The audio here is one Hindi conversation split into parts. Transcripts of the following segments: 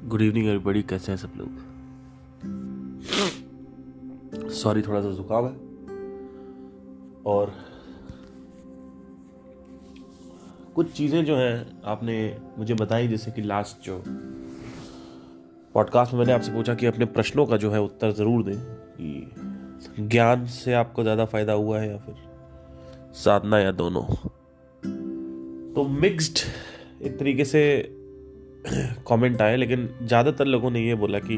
गुड इवनिंग एवरीबॉडी, कैसे हैं सब लोग। सॉरी, थोड़ा सा जुकाम है और कुछ चीज़ें जो हैं आपने मुझे बताई, जैसे कि लास्ट जो पॉडकास्ट में मैंने आपसे पूछा कि अपने प्रश्नों का जो है उत्तर ज़रूर दें कि ज्ञान से आपको ज़्यादा फायदा हुआ है या फिर साधना, या दोनों। तो मिक्स्ड एक तरीके से कमेंट आए, लेकिन ज़्यादातर लोगों ने ये बोला कि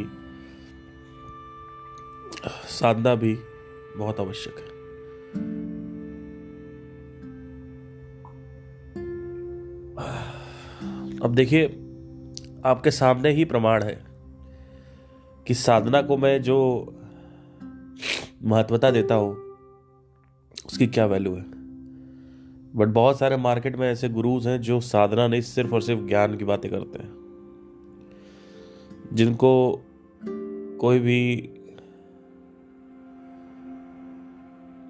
साधना भी बहुत आवश्यक है। अब देखिए, आपके सामने ही प्रमाण है कि साधना को मैं जो महत्वता देता हूँ उसकी क्या वैल्यू है। बट बहुत सारे मार्केट में ऐसे गुरुज हैं जो साधना नहीं, सिर्फ और सिर्फ ज्ञान की बातें करते हैं। जिनको कोई भी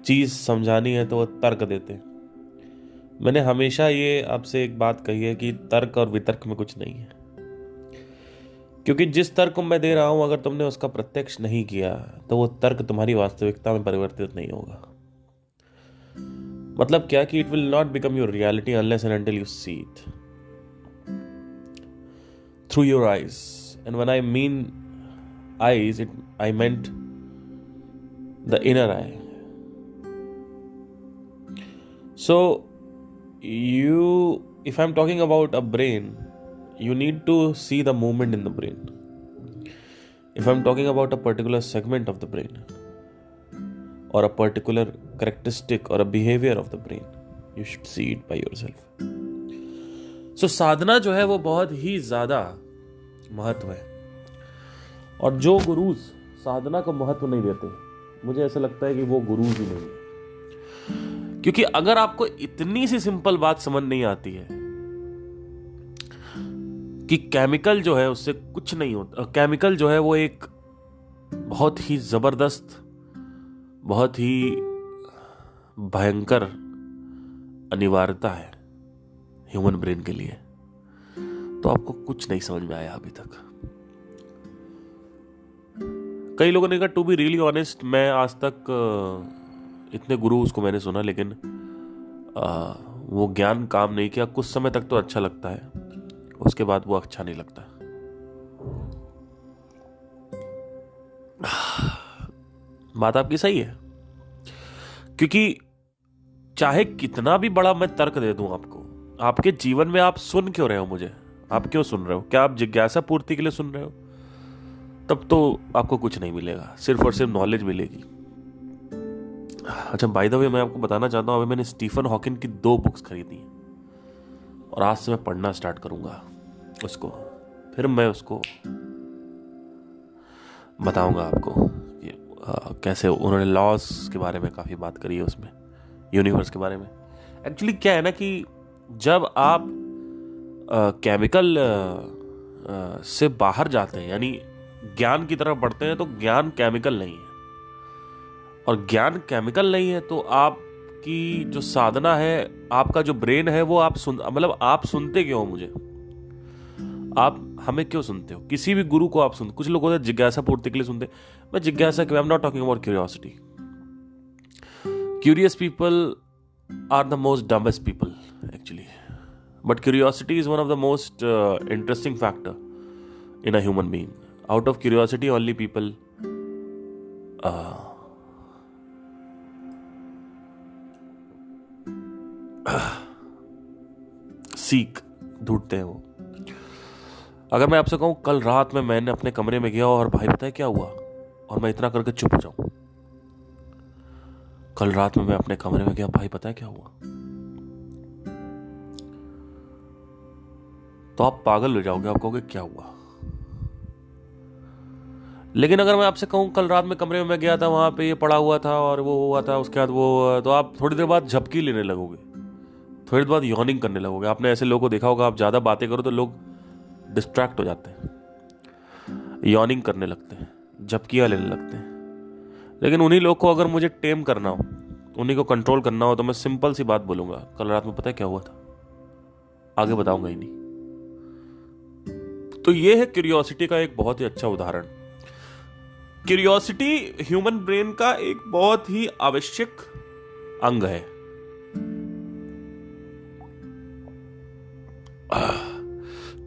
चीज समझानी है तो वो तर्क देते हैं। मैंने हमेशा ये आपसे एक बात कही है कि तर्क और वितर्क में कुछ नहीं है, क्योंकि जिस तर्क को मैं दे रहा हूं, अगर तुमने उसका प्रत्यक्ष नहीं किया तो वो तर्क तुम्हारी वास्तविकता में परिवर्तित नहीं होगा। मतलब क्या कि it will not become your reality unless and until you see it through your eyes. And when I mean eyes, I meant the inner eye. So if I'm talking about a brain, you need to see the movement in the brain. If I'm talking about a particular segment of the brain or a particular characteristic or a behavior of the brain, you should see it by yourself. So साधना जो है वो बहुत ही ज्यादा महत्व है, और जो गुरुज साधना को महत्व नहीं देते, मुझे ऐसा लगता है कि वो गुरुज ही नहीं है। क्योंकि अगर आपको इतनी सी सिंपल बात समझ नहीं आती है कि केमिकल जो है उससे कुछ नहीं होता, केमिकल जो है वो एक बहुत ही जबरदस्त, बहुत ही भयंकर अनिवार्यता है ह्यूमन ब्रेन के लिए, तो आपको कुछ नहीं समझ में आया अभी तक। कई लोगों ने कहा, टू बी रियली ऑनेस्ट, मैं आज तक इतने गुरुज को मैंने सुना, लेकिन वो ज्ञान काम नहीं किया। कुछ समय तक तो अच्छा लगता है, उसके बाद वो अच्छा नहीं लगता। बात आपकी सही है, क्योंकि चाहे कितना भी बड़ा मैं तर्क दे दूं आपको, आपके जीवन में आप सुन क्यों रहे हो मुझे? आप क्यों सुन रहे हो? क्या आप जिज्ञासा पूर्ति के लिए सुन रहे हो? तब तो आपको कुछ नहीं मिलेगा, सिर्फ और सिर्फ नॉलेज मिलेगी। अच्छा, बाय द वे, मैं आपको बताना चाहता हूं, अभी मैंने स्टीफन हॉकिंग की 2 बुक्स खरीदी हैं और आज से मैं पढ़ना स्टार्ट करूंगा उसको। फिर मैं उसको बताऊंगा आपको कैसे उन्होंने लॉज के बारे में काफी बात करी है उसमें, यूनिवर्स के बारे में। एक्चुअली क्या है ना कि जब आप केमिकल से बाहर जाते हैं, यानी ज्ञान की तरफ बढ़ते हैं, तो ज्ञान केमिकल नहीं है, और ज्ञान केमिकल नहीं है तो आपकी जो साधना है, आपका जो ब्रेन है, वो आप सुनते क्यों हो मुझे? आप हमें क्यों सुनते हो? किसी भी गुरु को आप सुनते, कुछ लोग होते हैं जिज्ञासा पूर्ति के लिए सुनते। मैं जिज्ञासा क्यों? I am not talking about curiosity. Curious people are the most dumbest people actually, but curiosity is one of the most interesting factor in a human being. Out of curiosity only people सीख ढूंढते हैं वो। अगर मैं आपसे कहूं, कल रात में मैंने अपने कमरे में गया और भाई पता है क्या हुआ, और मैं इतना करके चुप हो जाऊं, कल रात में मैं अपने कमरे में गया, भाई पता है क्या हुआ, तो आप पागल हो जाओगे, आप कहोगे क्या हुआ। लेकिन अगर मैं आपसे कहूं, कल रात में कमरे में मैं गया था, वहां पे ये पड़ा हुआ था और वो हुआ था, उसके बाद वो, तो आप थोड़ी देर बाद झपकी लेने लगोगे, थोड़ी देर बाद यॉर्निंग करने लगोगे। आपने ऐसे लोगों को देखा होगा, आप ज्यादा बातें करो तो लोग डिस्ट्रैक्ट हो जाते हैं, यॉर्निंग करने लगते हैं, झपकियां लेने लगते हैं। लेकिन उन्हीं लोग को अगर मुझे टेम करना हो, उन्हीं को कंट्रोल करना हो, तो मैं सिंपल सी बात बोलूंगा, कल रात में पता है क्या हुआ था, आगे बताऊंगा ही नहीं। तो ये है क्यूरियोसिटी का एक बहुत ही अच्छा उदाहरण। क्यूरियोसिटी ह्यूमन ब्रेन का एक बहुत ही आवश्यक अंग है।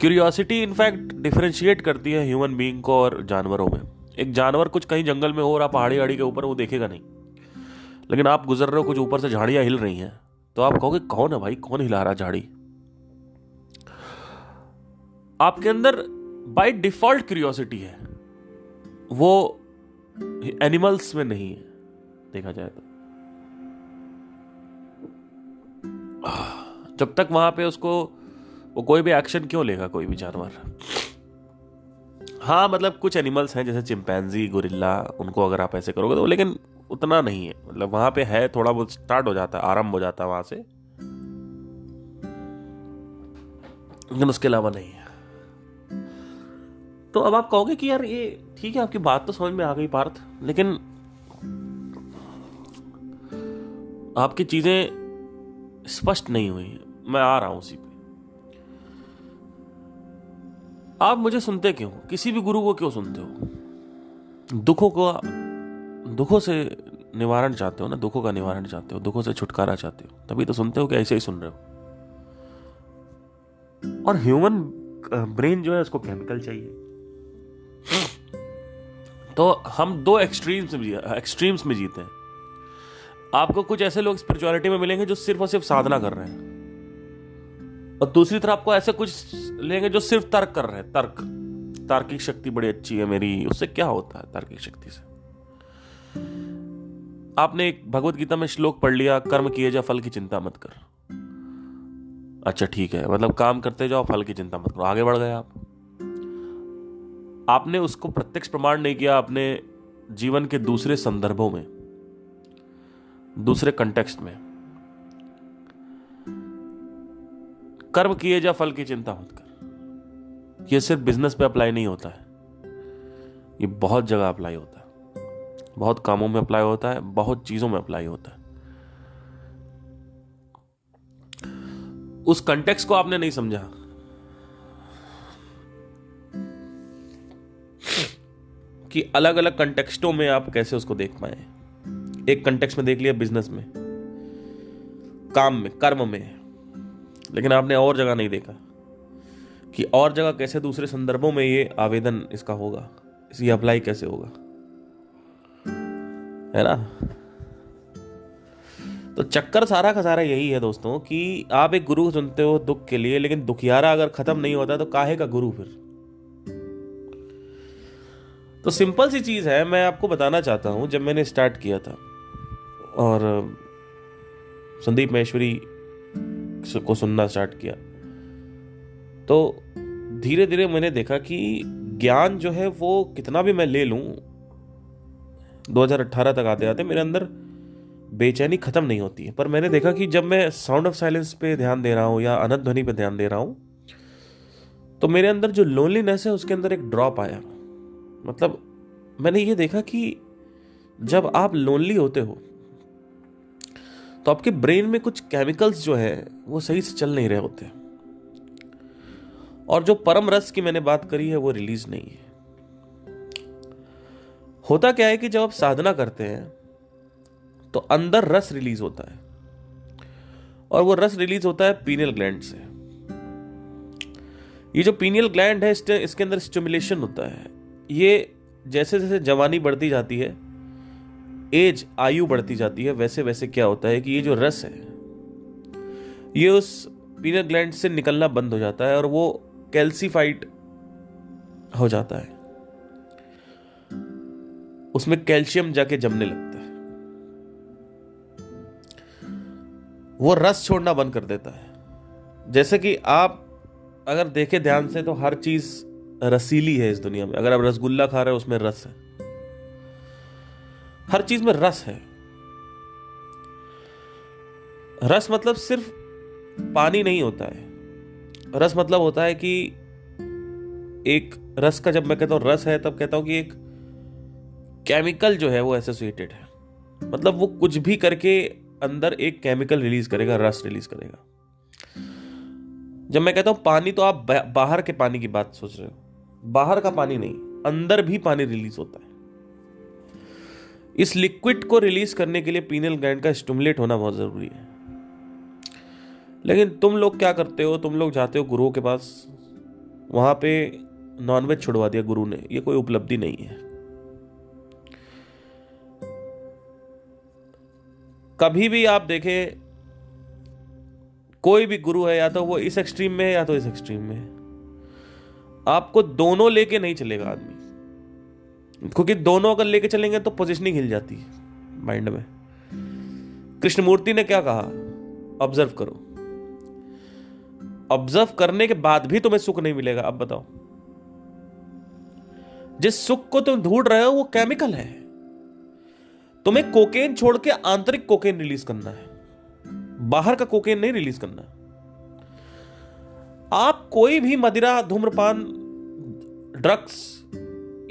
क्यूरियोसिटी इनफैक्ट डिफरेंशिएट करती है ह्यूमन बीइंग को और जानवरों में। एक जानवर कुछ कहीं जंगल में हो रहा पहाड़ी वहाड़ी के ऊपर, वो देखेगा नहीं, लेकिन आप गुजर रहे हो, कुछ ऊपर से झाड़ियां हिल रही हैं, तो आप कहोगे कौन है भाई, कौन हिला रहा झाड़ी। आपके अंदर बाय डिफॉल्ट क्यूरियोसिटी है, वो एनिमल्स में नहीं है देखा जाए तो। जब तक वहां पे उसको वो कोई भी एक्शन क्यों लेगा कोई भी जानवर। हाँ मतलब कुछ एनिमल्स हैं जैसे चिंपैंजी, गोरिल्ला, उनको अगर आप ऐसे करोगे तो, लेकिन उतना नहीं है। मतलब वहां पे है, थोड़ा बहुत स्टार्ट हो जाता है, आरंभ हो जाता है वहां से, लेकिन उसके अलावा नहीं है। तो अब आप कहोगे कि यार ये ठीक है, आपकी बात तो समझ में आ गई पार्थ, लेकिन आपकी चीजें स्पष्ट नहीं हुई। मैं आ रहा हूं उसी पे। आप मुझे सुनते क्यों, किसी भी गुरु को क्यों सुनते हो? दुखों से निवारण चाहते हो ना, दुखों का निवारण चाहते हो, दुखों से छुटकारा चाहते हो, तभी तो सुनते हो कि ऐसे ही सुन रहे हो। और ह्यूमन ब्रेन जो है उसको केमिकल चाहिए। तो हम दो एक्सट्रीम्स में जीते हैं। आपको कुछ ऐसे लोग स्पिरिचुअलिटी में मिलेंगे जो सिर्फ और सिर्फ साधना कर रहे हैं, और दूसरी तरफ आपको ऐसे कुछ लेंगे जो सिर्फ तर्क कर रहे हैं। तार्किक शक्ति बड़ी अच्छी है मेरी, उससे क्या होता है तार्किक शक्ति से? आपने एक भगवत गीता में श्लोक पढ़ लिया, कर्म किए जा फल की चिंता मत कर। अच्छा ठीक है, मतलब काम करते जाओ, फल की चिंता मत करो, आगे बढ़ गए आप। आपने उसको प्रत्यक्ष प्रमाण नहीं किया अपने जीवन के दूसरे संदर्भों में, दूसरे कंटेक्स्ट में। कर्म किए जा फल की चिंता मत कर, यह सिर्फ बिजनेस पे अप्लाई नहीं होता है, ये बहुत जगह अप्लाई होता है, बहुत कामों में अप्लाई होता है, बहुत चीजों में अप्लाई होता है। उस कंटेक्स्ट को आपने नहीं समझा कि अलग अलग कंटेक्स्टों में आप कैसे उसको देख पाए। एक कंटेक्स्ट में देख लिया बिजनेस में, काम में, कर्म में, लेकिन आपने और जगह नहीं देखा कि और जगह कैसे दूसरे संदर्भों में ये आवेदन इसका होगा, ये अप्लाई कैसे होगा, है ना? तो चक्कर सारा का सारा यही है दोस्तों कि आप एक गुरु चुनते हो दुख के लिए, लेकिन दुखियारा अगर खत्म नहीं होता तो काहे का गुरु फिर? तो सिंपल सी चीज है, मैं आपको बताना चाहता हूं। जब मैंने स्टार्ट किया था और संदीप महेश्वरी को सुनना स्टार्ट किया, तो धीरे धीरे मैंने देखा कि ज्ञान जो है वो कितना भी मैं ले लूं, 2018 तक आते आते मेरे अंदर बेचैनी खत्म नहीं होती है। पर मैंने देखा कि जब मैं साउंड ऑफ साइलेंस पे ध्यान दे रहा हूं या अनंत ध्वनि पे ध्यान दे रहा हूं, तो मेरे अंदर जो लोनलीनेस है उसके अंदर एक ड्रॉप आया। मतलब मैंने ये देखा कि जब आप लोनली होते हो तो आपके ब्रेन में कुछ केमिकल्स जो है वो सही से चल नहीं रहे होते, और जो परम रस की मैंने बात करी है वो रिलीज नहीं है। होता क्या है कि जब आप साधना करते हैं तो अंदर रस रिलीज होता है, और वो रस रिलीज होता है पीनियल ग्लैंड से। ये जो पीनियल ग्लैंड है इसके अंदर स्टिमुलेशन होता है। ये जैसे जैसे जवानी बढ़ती जाती है, आयु बढ़ती जाती है, वैसे वैसे क्या होता है कि ये जो रस है ये उस पीनियल ग्लैंड से निकलना बंद हो जाता है और वो कैल्सीफाइड हो जाता है, उसमें कैल्शियम जाके जमने लगता है, वो रस छोड़ना बंद कर देता है। जैसे कि आप अगर देखें ध्यान से तो हर चीज रसीली है इस दुनिया में। अगर आप रसगुल्ला खा रहे हो उसमें रस है, हर चीज में रस है। रस मतलब सिर्फ पानी नहीं होता है। रस मतलब होता है कि एक रस का, जब मैं कहता हूं रस है तब कहता हूं कि एक केमिकल जो है वो एसोसिएटेड है। मतलब वो कुछ भी करके अंदर एक केमिकल रिलीज करेगा, रस रिलीज करेगा। जब मैं कहता हूं पानी, तो आप बाहर के पानी की बात सोच रहे हो, बाहर का पानी नहीं, अंदर भी पानी रिलीज होता है। इस लिक्विड को रिलीज करने के लिए पीनियल ग्लैंड का स्टिमुलेट होना बहुत जरूरी है। लेकिन तुम लोग क्या करते हो, तुम लोग जाते हो गुरुओं के पास, वहां पे नॉनवेज छुड़वा दिया गुरु ने। ये कोई उपलब्धि नहीं है। कभी भी आप देखें, कोई भी गुरु है, या तो वो इस एक्सट्रीम में है या तो इस एक्सट्रीम में है। आपको दोनों लेके नहीं चलेगा आदमी, क्योंकि दोनों अगर लेके चलेंगे तो पोजीशनिंग हिल जाती है माइंड में। कृष्णमूर्ति ने क्या कहा, ऑब्जर्व करो। ऑब्जर्व करने के बाद भी तुम्हें सुख नहीं मिलेगा। अब बताओ, जिस सुख को तुम ढूंढ रहे हो वो केमिकल है। तुम्हें कोकेन छोड़ के आंतरिक कोकेन रिलीज करना है, बाहर का कोकेन नहीं रिलीज करना। आप कोई भी मदिरा, धूम्रपान, ड्रग्स,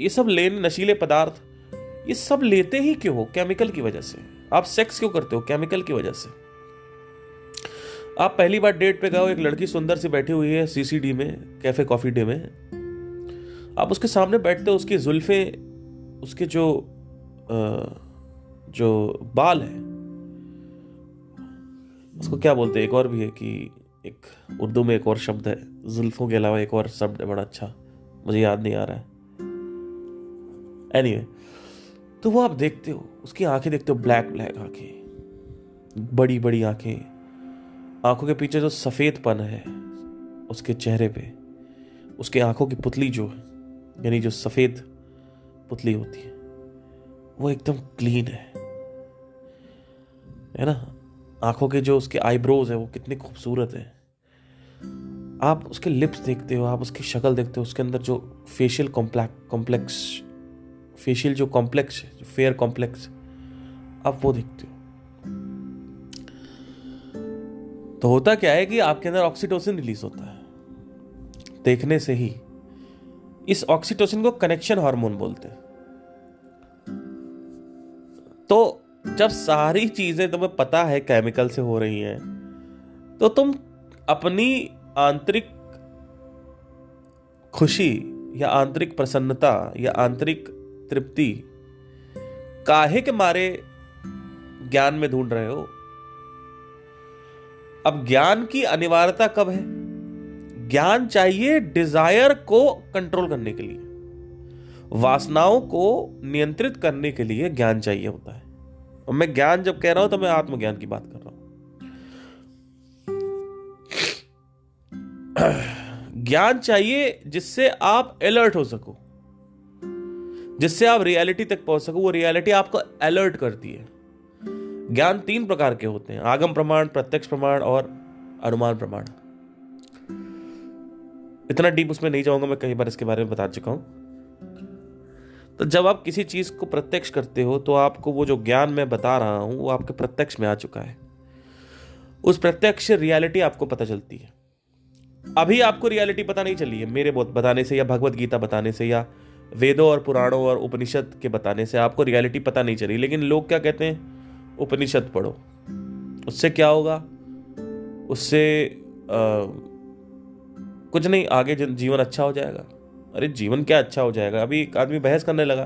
ये सब लेने, नशीले पदार्थ, ये सब लेते ही क्यों हो? केमिकल की वजह से। आप सेक्स क्यों करते हो? केमिकल की वजह से। आप पहली बार डेट पे गए हो, एक लड़की सुंदर सी बैठी हुई है सीसीडी में, कैफे कॉफी डे में, आप उसके सामने बैठते हो, उसकी जुल्फें, उसके जो बाल है, उसको क्या बोलते हैं, एक और भी है कि एक उर्दू में एक और शब्द है जुल्फों के अलावा, एक और शब्द है बड़ा अच्छा, मुझे याद नहीं आ रहा है। एनीवे, तो वो आप देखते हो, उसकी आंखें देखते हो, ब्लैक ब्लैक आंखें, बड़ी बड़ी आंखें, आंखों के पीछे जो सफेदपन है उसके चेहरे पे, उसके आंखों की पुतली जो है, यानी जो सफेद पुतली होती है, वो एकदम क्लीन है ना। आंखों के जो उसके आईब्रोज है वो कितने खूबसूरत है। आप उसके लिप्स देखते हो, आप उसकी शक्ल देखते हो, उसके अंदर जो फेशियल कॉम्प्लेक्स, फेशियल जो कॉम्प्लेक्स है, जो फेयर कॉम्प्लेक्स, आप वो देखते हो। तो होता क्या है कि आपके अंदर ऑक्सीटोसिन रिलीज होता है देखने से ही। इस ऑक्सीटोसिन को कनेक्शन हार्मोन बोलते हैं। तो जब सारी चीजें तुम्हें पता है केमिकल से हो रही हैं, तो तुम अपनी आंतरिक खुशी या आंतरिक प्रसन्नता या आंतरिक तृप्ति काहे के मारे ज्ञान में ढूंढ रहे हो? अब ज्ञान की अनिवार्यता कब है? ज्ञान चाहिए डिजायर को कंट्रोल करने के लिए, वासनाओं को नियंत्रित करने के लिए ज्ञान चाहिए होता है। और मैं ज्ञान जब कह रहा हूं तो मैं आत्मज्ञान की बात कर रहा हूं। ज्ञान चाहिए जिससे आप अलर्ट हो सको, जिससे आप रियलिटी तक पहुंच सको। वो रियलिटी आपको अलर्ट करती है। ज्ञान 3 प्रकार के होते हैं, आगम प्रमाण, प्रत्यक्ष प्रमाण और अनुमान प्रमाण। इतना डीप उसमें नहीं जाऊंगा, मैं कई बार इसके बारे में बता चुका हूं। तो जब आप किसी चीज को प्रत्यक्ष करते हो तो आपको वो जो ज्ञान मैं बता रहा हूं वो आपके प्रत्यक्ष में आ चुका है। उस प्रत्यक्ष रियलिटी आपको पता चलती है। अभी आपको रियलिटी पता नहीं चली है मेरे बताने से, या भगवत गीता बताने से, या वेदों और पुराणों और उपनिषद के बताने से आपको रियलिटी पता नहीं चली। लेकिन लोग क्या कहते हैं, उपनिषद पढ़ो, उससे क्या होगा, उससे कुछ नहीं, आगे जीवन अच्छा हो जाएगा। अरे जीवन क्या अच्छा हो जाएगा? अभी एक आदमी बहस करने लगा,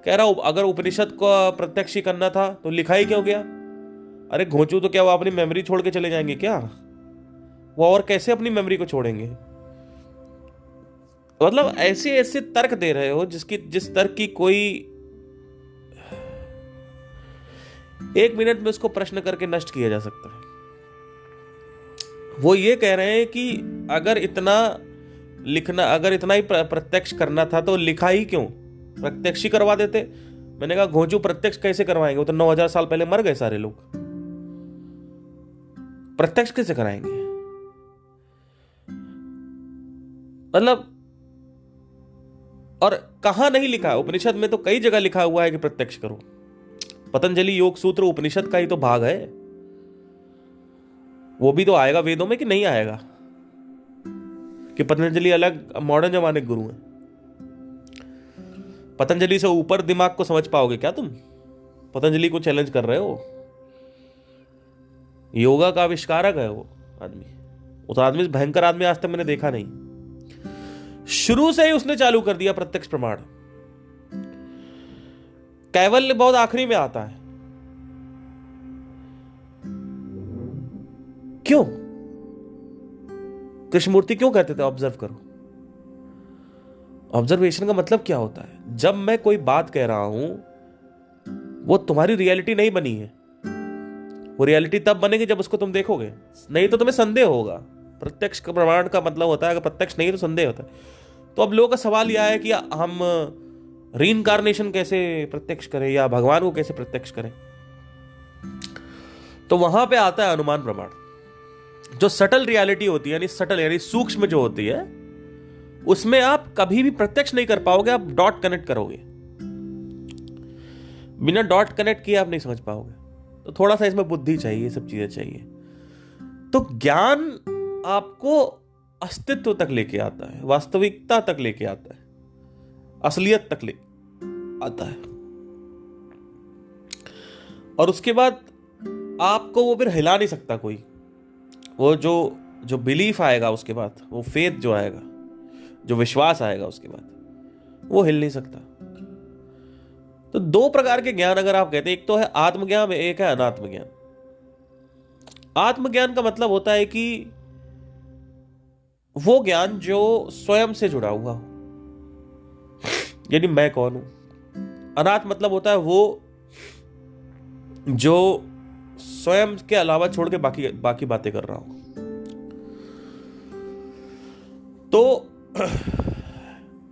कह रहा अगर उपनिषद को प्रत्यक्ष ही करना था तो लिखा ही क्यों गया? अरे घोंचू, तो क्या वो अपनी मेमोरी छोड़ के चले जाएंगे क्या? वो और कैसे अपनी मेमोरी को छोड़ेंगे? मतलब ऐसे ऐसे तर्क दे रहे हो जिस तर्क की कोई 1 मिनट में उसको प्रश्न करके नष्ट किया जा सकता है। वो ये कह रहे हैं कि अगर इतना ही प्रत्यक्ष करना था तो लिखा ही क्यों, प्रत्यक्ष ही करवा देते। मैंने कहा घोंचू, प्रत्यक्ष कैसे करवाएंगे? वो तो 9000 साल पहले मर गए सारे लोग, प्रत्यक्ष कैसे कराएंगे? मतलब, और कहां नहीं लिखा है? उपनिषद में तो कई जगह लिखा हुआ है कि प्रत्यक्ष करो। पतंजलि योग सूत्र उपनिषद का ही तो भाग है। वो भी तो आएगा वेदों में कि नहीं आएगा? कि पतंजलि अलग मॉडर्न जमाने के गुरु हैं? पतंजलि से ऊपर दिमाग को समझ पाओगे क्या तुम? पतंजलि को चैलेंज कर रहे हो? योगा का आविष्कारक है वो आदमी। उस आदमी से भयंकर आदमी आज तक मैंने देखा नहीं। शुरू से ही उसने चालू कर दिया प्रत्यक्ष प्रमाण। कैवल्य बहुत आखिरी में आता है। क्यों? कृष्णमूर्ति क्यों कहते थे ऑब्जर्व करो? ऑब्जर्वेशन का मतलब क्या होता है? जब मैं कोई बात कह रहा हूं, वो तुम्हारी रियलिटी नहीं बनी है। वो रियलिटी तब बनेगी जब उसको तुम देखोगे, नहीं तो तुम्हें संदेह होगा। प्रत्यक्ष प्रमाण का मतलब होता है, अगर प्रत्यक्ष नहीं तो संदेह होता है। तो अब लोगों का सवाल यह है कि हम रीइंकार्नेशन कैसे प्रत्यक्ष करें, या भगवान को कैसे प्रत्यक्ष करें? तो वहां पे आता है अनुमान प्रमाण। जो सटल रियलिटी होती है, यानी सटल यानी सूक्ष्म जो होती है, उसमें आप कभी भी प्रत्यक्ष नहीं कर पाओगे, आप डॉट कनेक्ट करोगे। बिना डॉट कनेक्ट किए आप नहीं समझ पाओगे। तो थोड़ा सा इसमें बुद्धि चाहिए, ये सब चीजें चाहिए। तो ज्ञान आपको अस्तित्व तक लेके आता है, वास्तविकता तक लेके आता है, असलियत तक ले आता है। और उसके बाद आपको वो फिर हिला नहीं सकता कोई। वो जो बिलीफ आएगा उसके बाद, वो फेथ जो आएगा, जो विश्वास आएगा उसके बाद, वो हिल नहीं सकता। तो दो प्रकार के ज्ञान अगर आप कहते हैं, एक तो है आत्मज्ञान, एक है अनात्म ज्ञान। आत्मज्ञान का मतलब होता है कि वो ज्ञान जो स्वयं से जुड़ा हुआ हो, यानी मैं कौन हूं। अनात्म मतलब होता है वो जो स्वयं के अलावा छोड़ के बाकी बातें कर रहा हूं। तो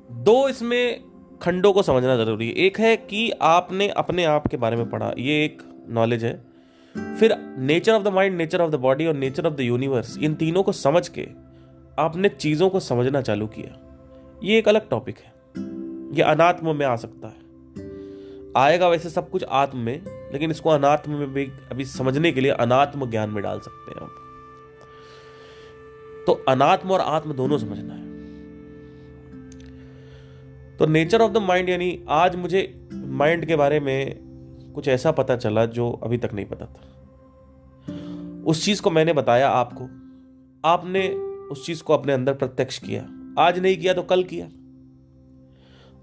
दो इसमें खंडों को समझना जरूरी है। एक है कि आपने अपने आप के बारे में पढ़ा, ये एक नॉलेज है। फिर nature of the mind, nature of the body और नेचर ऑफ द यूनिवर्स, इन तीनों को समझ के आपने चीजों को समझना चालू किया। ये एक अलग टॉपिक है, ये अनात्म में आ सकता है। आएगा वैसे सब कुछ आत्म में, लेकिन इसको अनात्म में भी अभी समझने के लिए अनात्म ज्ञान में डाल सकते हैं आप। तो अनात्म और आत्म दोनों समझना है। तो नेचर ऑफ द माइंड, यानी आज मुझे माइंड के बारे में कुछ ऐसा पता चला जो अभी तक नहीं पता था। उस चीज को मैंने बताया आपको, आपने उस चीज को अपने अंदर प्रत्यक्ष किया। आज नहीं किया तो कल किया।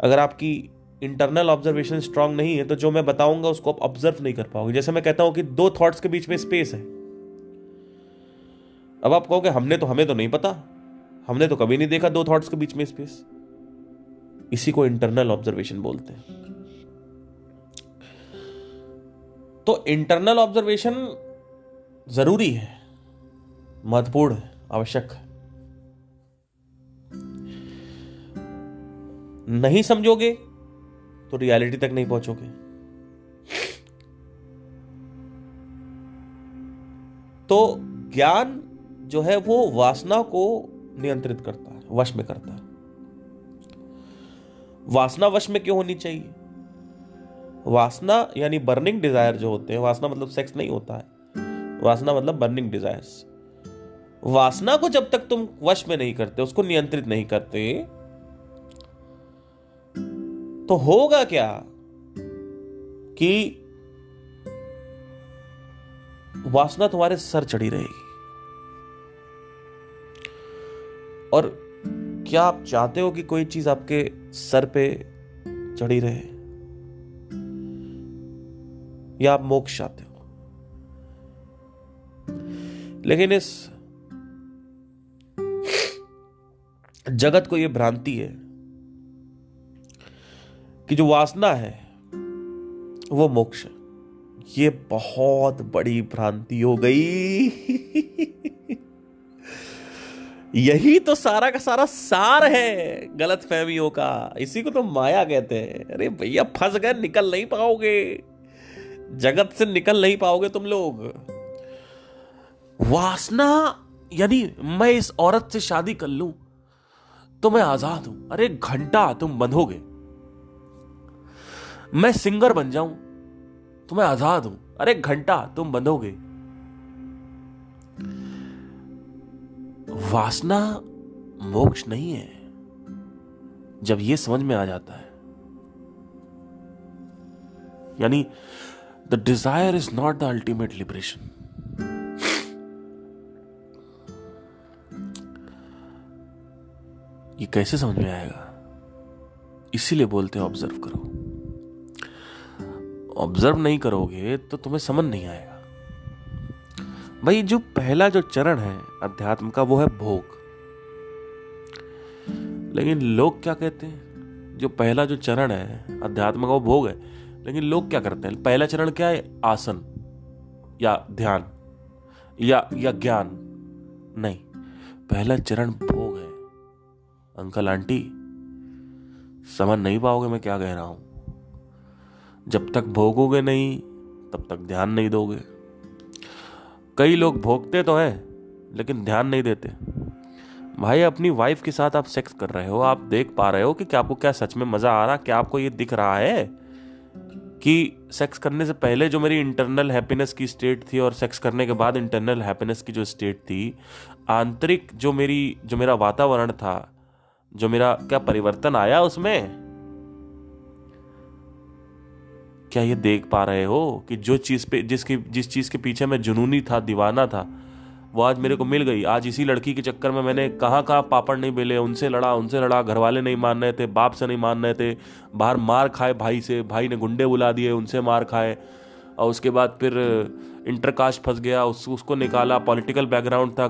अगर आपकी इंटरनल ऑब्जर्वेशन स्ट्रांग नहीं है तो जो मैं बताऊंगा उसको आप ऑब्जर्व नहीं कर पाओगे। जैसे मैं कहता हूं कि दो थॉट्स के बीच में स्पेस है। अब आप कहोगे हमें तो नहीं पता, हमने तो कभी नहीं देखा दो थॉट्स के बीच में स्पेस। इसी को इंटरनल ऑब्जर्वेशन बोलते हैं। तो इंटरनल ऑब्जर्वेशन जरूरी है, महत्वपूर्ण है, आवश्यक है। नहीं समझोगे तो रियलिटी तक नहीं पहुंचोगे। तो ज्ञान जो है वो वासना को नियंत्रित करता है, वश में करता है। वासना वश में क्यों होनी चाहिए? वासना यानी बर्निंग डिजायर जो होते हैं, वासना मतलब सेक्स नहीं होता है, वासना मतलब बर्निंग डिजायर्स। वासना को जब तक तुम वश में नहीं करते, उसको नियंत्रित नहीं करते, तो होगा क्या कि वासना तुम्हारे सर चढ़ी रहेगी। और क्या आप चाहते हो कि कोई चीज आपके सर पे चढ़ी रहे, या आप मोक्ष चाहते हो? लेकिन इस जगत को यह भ्रांति है कि जो वासना है वो मोक्ष है। ये बहुत बड़ी भ्रांति हो गई। यही तो सारा का सारा सार है गलत फहमियों का। इसी को तो माया कहते हैं। अरे भैया फंस गए, निकल नहीं पाओगे, जगत से निकल नहीं पाओगे तुम लोग। वासना यानी मैं इस औरत से शादी कर लूं तो मैं आजाद हूं। अरे घंटा तुम बंधोगे। मैं सिंगर बन जाऊं तो मैं आजाद हूं। अरे घंटा तुम बंधोगे। वासना मोक्ष नहीं है, जब यह समझ में आ जाता है। यानी the desire is not the ultimate liberation. ये कैसे समझ में आएगा? इसीलिए बोलते हैं ऑब्जर्व करो। ऑब्जर्व नहीं करोगे तो तुम्हें समझ नहीं आएगा। भाई जो पहला जो चरण है अध्यात्म का वो है भोग। लेकिन लोग क्या कहते हैं, जो पहला जो चरण है अध्यात्म का वो भोग है, लेकिन लोग क्या करते हैं, पहला चरण क्या है, आसन या ध्यान या ज्ञान। नहीं, पहला चरण भोग है। अंकल आंटी समझ नहीं पाओगे मैं क्या कह रहा हूं। जब तक भोगोगे नहीं तब तक ध्यान नहीं दोगे। कई लोग भोगते तो हैं लेकिन ध्यान नहीं देते। भाई अपनी वाइफ के साथ आप सेक्स कर रहे हो, आप देख पा रहे हो कि क्या आपको क्या सच में मजा आ रहा, क्या आपको ये दिख रहा है कि सेक्स करने से पहले जो मेरी इंटरनल हैप्पीनेस की स्टेट थी और सेक्स करने के बाद इंटरनल हैप्पीनेस की जो स्टेट थी, आंतरिक जो मेरा वातावरण था, जो मेरा क्या परिवर्तन आया उसमें? क्या ये देख पा रहे हो कि जो चीज पे जिस चीज के पीछे मैं जुनूनी था, दीवाना था, वो आज मेरे को मिल गई। आज इसी लड़की के चक्कर में मैंने कहाँ पापड़ नहीं बेले, उनसे लड़ा, घर वाले नहीं मान रहे थे, बाप से नहीं मान रहे थे, बाहर मार खाए भाई से, भाई ने गुंडे बुला दिए, उनसे मार खाए, और उसके बाद फिर इंटरकास्ट फंस गया, उसको निकाला, पॉलिटिकल बैकग्राउंड था,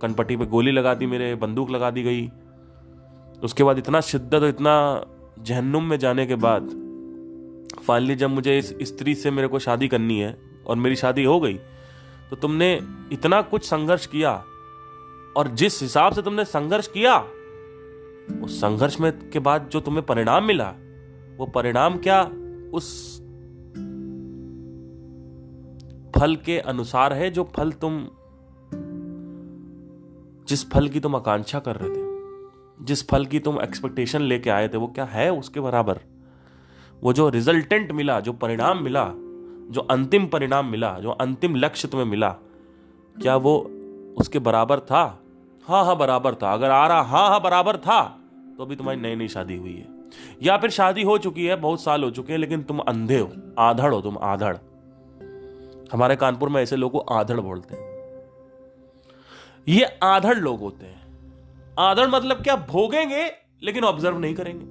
कनपट्टी पे गोली लगा दी, मेरे बंदूक लगा दी गई। उसके बाद इतना शिद्दत और इतना जहन्नुम में जाने के बाद फाइनली जब मुझे इस स्त्री से मेरे को शादी करनी है और मेरी शादी हो गई, तो तुमने इतना कुछ संघर्ष किया, और जिस हिसाब से तुमने संघर्ष किया, उस संघर्ष में के बाद जो तुम्हें परिणाम मिला, वो परिणाम क्या उस फल के अनुसार है जो फल जिस फल की तुम आकांक्षा कर रहे थे, जिस फल की तुम एक्सपेक्टेशन लेके आए थे, वो क्या है उसके बराबर? वो जो रिजल्टेंट मिला, जो परिणाम मिला, जो अंतिम परिणाम मिला, जो अंतिम लक्ष्य तुम्हें मिला, क्या वो उसके बराबर था? हाँ बराबर था। अगर आ रहा हाँ बराबर था, तो अभी तुम्हारी नई शादी हुई है, या फिर शादी हो चुकी है, बहुत साल हो चुके हैं, लेकिन तुम अंधे हो, आधड़ हो, तुम आधड़। हमारे कानपुर में ऐसे लोगों को आधड़ बोलते हैं। ये आधड़ लोग होते हैं। आधड़ मतलब क्या? भोगेंगे लेकिन ऑब्जर्व नहीं करेंगे।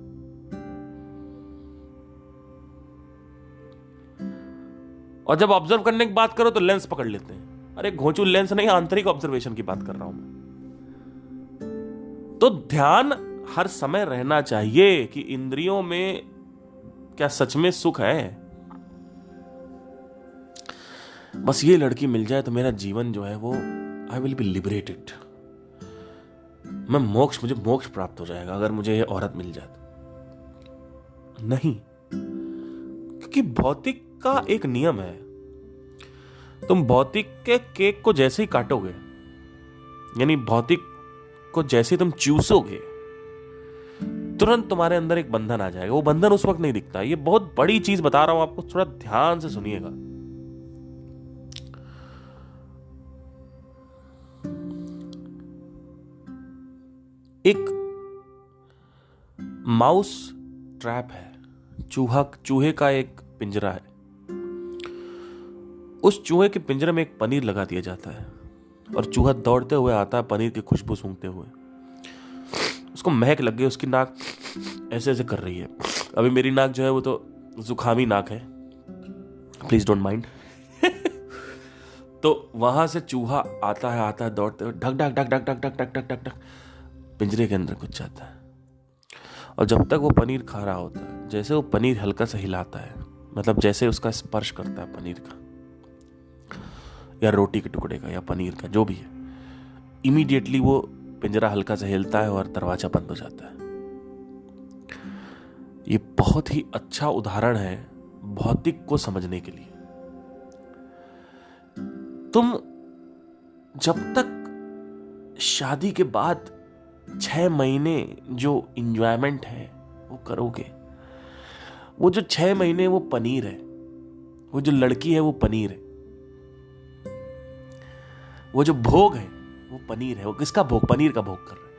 और जब ऑब्जर्व करने की बात करो तो लेंस पकड़ लेते हैं। अरे घोंचू लेंस नहीं, आंतरिक ऑब्जर्वेशन की बात कर रहा हूं मैं। तो ध्यान हर समय रहना चाहिए कि इंद्रियों में क्या सच में सुख है। बस ये लड़की मिल जाए तो मेरा जीवन जो है वो आई विल बी लिबरेटेड। मुझे मोक्ष प्राप्त हो जाएगा अगर मुझे ये औरत मिल जाए तो। नहीं, क्योंकि भौतिक का एक नियम है, तुम भौतिक के केक को जैसे ही काटोगे, यानी भौतिक को जैसे तुम चूसोगे, तुरंत तुम्हारे अंदर एक बंधन आ जाएगा। वो बंधन उस वक्त नहीं दिखता। ये बहुत बड़ी चीज बता रहा हूं आपको, थोड़ा ध्यान से सुनिएगा। एक माउस ट्रैप है, चूहे का एक पिंजरा है। उस चूहे के पिंजरे में एक पनीर लगा दिया जाता है और चूहा दौड़ते हुए आता है पनीर की खुशबू सूंघते हुए। उसको महक लग गई, उसकी नाक ऐसे ऐसे कर रही है। अभी मेरी नाक जो है वो तो जुखामी नाक है, प्लीज डोंट माइंड। तो वहां से चूहा आता है दौड़ते हुए, ढक ढक ढक ढक ढक ढक ढक ढक ढक ढक पिंजरे के अंदर घुस जाता है। और जब तक वो पनीर खा रहा होता है, जैसे वो पनीर हल्का सा हिलाता है, मतलब जैसे उसका स्पर्श करता है पनीर का या रोटी के टुकड़े का या पनीर का, जो भी है, इमीडिएटली वो पिंजरा हल्का सा हिलता है और दरवाजा बंद हो जाता है। ये बहुत ही अच्छा उदाहरण है भौतिक को समझने के लिए। तुम जब तक शादी के बाद 6 महीने जो इंजॉयमेंट है वो करोगे, वो जो 6 महीने वो पनीर है, वो जो लड़की है वो पनीर है, वो जो भोग है वो पनीर है। वो किसका भोग? पनीर का भोग कर रहे हैं।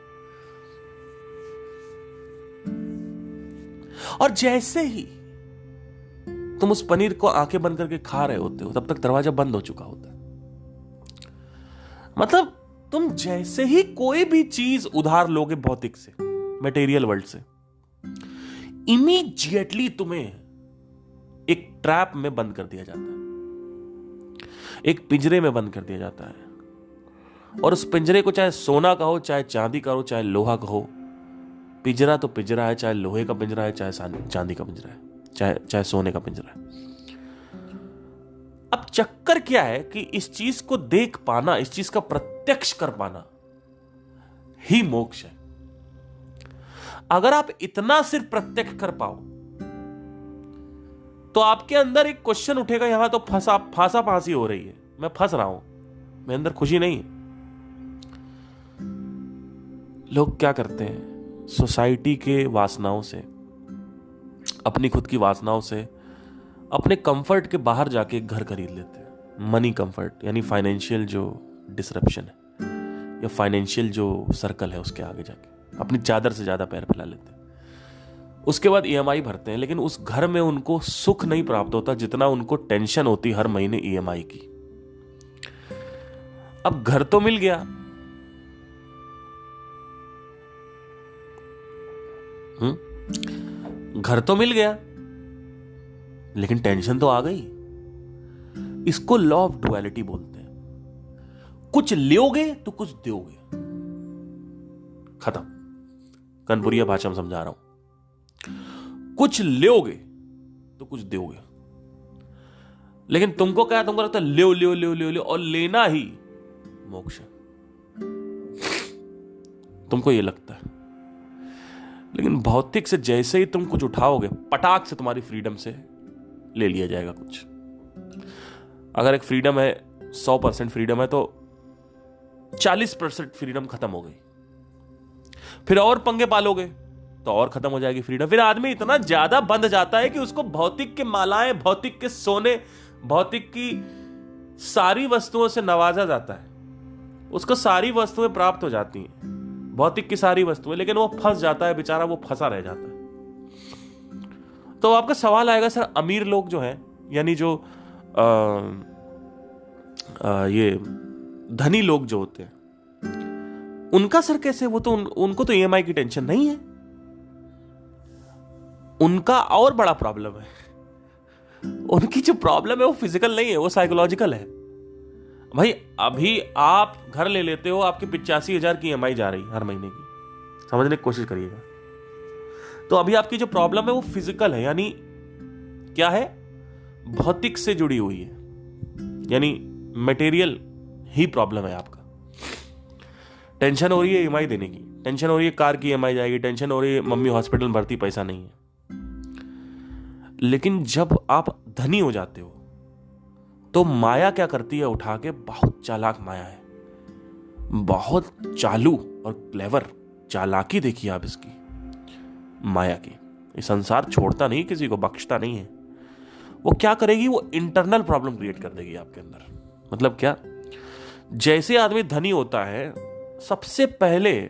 और जैसे ही तुम उस पनीर को आंखें बंद करके खा रहे होते हो, तब तक दरवाजा बंद हो चुका होता है। मतलब तुम जैसे ही कोई भी चीज उधार लोगे भौतिक से, मटेरियल वर्ल्ड से, इमीडिएटली तुम्हें एक ट्रैप में बंद कर दिया जाता है, एक पिंजरे में बंद कर दिया जाता है। और उस पिंजरे को चाहे सोना कहो, चाहे चांदी कहो, चाहे लोहा कहो, पिंजरा तो पिंजरा है, चाहे लोहे का पिंजरा है, चाहे चांदी का पिंजरा है, चाहे सोने का पिंजरा है। अब चक्कर क्या है कि इस चीज को देख पाना, इस चीज का प्रत्यक्ष कर पाना ही मोक्ष है। अगर आप इतना सिर्फ प्रत्यक्ष कर पाओ तो आपके अंदर एक क्वेश्चन उठेगा, यहां तो फांसा फांसी हो रही है, मैं फंस रहा हूं, मेरे अंदर खुशी नहीं है। लोग क्या करते हैं, सोसाइटी के वासनाओं से, अपनी खुद की वासनाओं से, अपने कंफर्ट के बाहर जाके एक घर खरीद लेते हैं। मनी कंफर्ट यानी फाइनेंशियल जो डिसरप्शन है या फाइनेंशियल जो सर्कल है उसके आगे जाके अपनी चादर से ज्यादा पैर फैला लेते हैं। उसके बाद ईएमआई भरते हैं, लेकिन उस घर में उनको सुख नहीं प्राप्त होता जितना उनको टेंशन होती हर महीने ईएमआई की। अब घर तो मिल गया, घर तो मिल गया, लेकिन टेंशन तो आ गई। इसको लॉ ऑफ डुअलिटी बोलते हैं। कुछ लोगे तो कुछ दोगे, खत्म। कनपुरिया भाषा में समझा रहा हूं। कुछ लोगे तो कुछ दोगे, लेकिन तुमको क्या, तुमको लगता है ले ले ले ले ले और लेना ही मोक्ष है, तुमको ये लगता है। लेकिन भौतिक से जैसे ही तुम कुछ उठाओगे, पटाख से तुम्हारी फ्रीडम से ले लिया जाएगा कुछ। अगर एक फ्रीडम है, 100% फ्रीडम है, तो 40% फ्रीडम खत्म हो गई। फिर और पंगे पालोगे तो और खत्म हो जाएगी फ्रीडम। फिर आदमी इतना ज्यादा बंध जाता है कि उसको भौतिक के मालाएं, भौतिक के सोने, भौतिक की सारी वस्तुओं से नवाजा जाता है। उसको सारी वस्तुएं प्राप्त हो जाती हैं, भौतिक की सारी वस्तुएं, लेकिन वो फंस जाता है बेचारा, वो फंसा रह जाता है। तो आपका सवाल आएगा, सर अमीर लोग जो हैं, यानी जो ये धनी लोग जो होते हैं, उनका सर कैसे? वो तो उनको तो ईएमआई की टेंशन नहीं है। उनका और बड़ा प्रॉब्लम है। उनकी जो प्रॉब्लम है वो फिजिकल नहीं है, वो साइकोलॉजिकल है। भाई अभी आप घर ले लेते हो, आपकी 85,000 की ईएमआई जा रही हर महीने की, समझने की कोशिश करिएगा। तो अभी आपकी जो प्रॉब्लम है वो फिजिकल है, यानी क्या है, भौतिक से जुड़ी हुई है, यानी मटेरियल ही प्रॉब्लम है आपका। टेंशन हो रही है ईएमआई देने की, टेंशन हो रही है कार की ईएमआई जाएगी, टेंशन हो रही है मम्मी हॉस्पिटल में भर्ती, पैसा नहीं है। लेकिन जब आप धनी हो जाते हो तो माया क्या करती है, उठा के, बहुत चालाक माया है, बहुत चालू और क्लेवर, चालाकी देखिए आप इसकी, माया की। ये संसार छोड़ता नहीं, किसी को बख्शता नहीं है। वो क्या करेगी, वो इंटरनल प्रॉब्लम क्रिएट कर देगी आपके अंदर। मतलब क्या, जैसे आदमी धनी होता है, सबसे पहले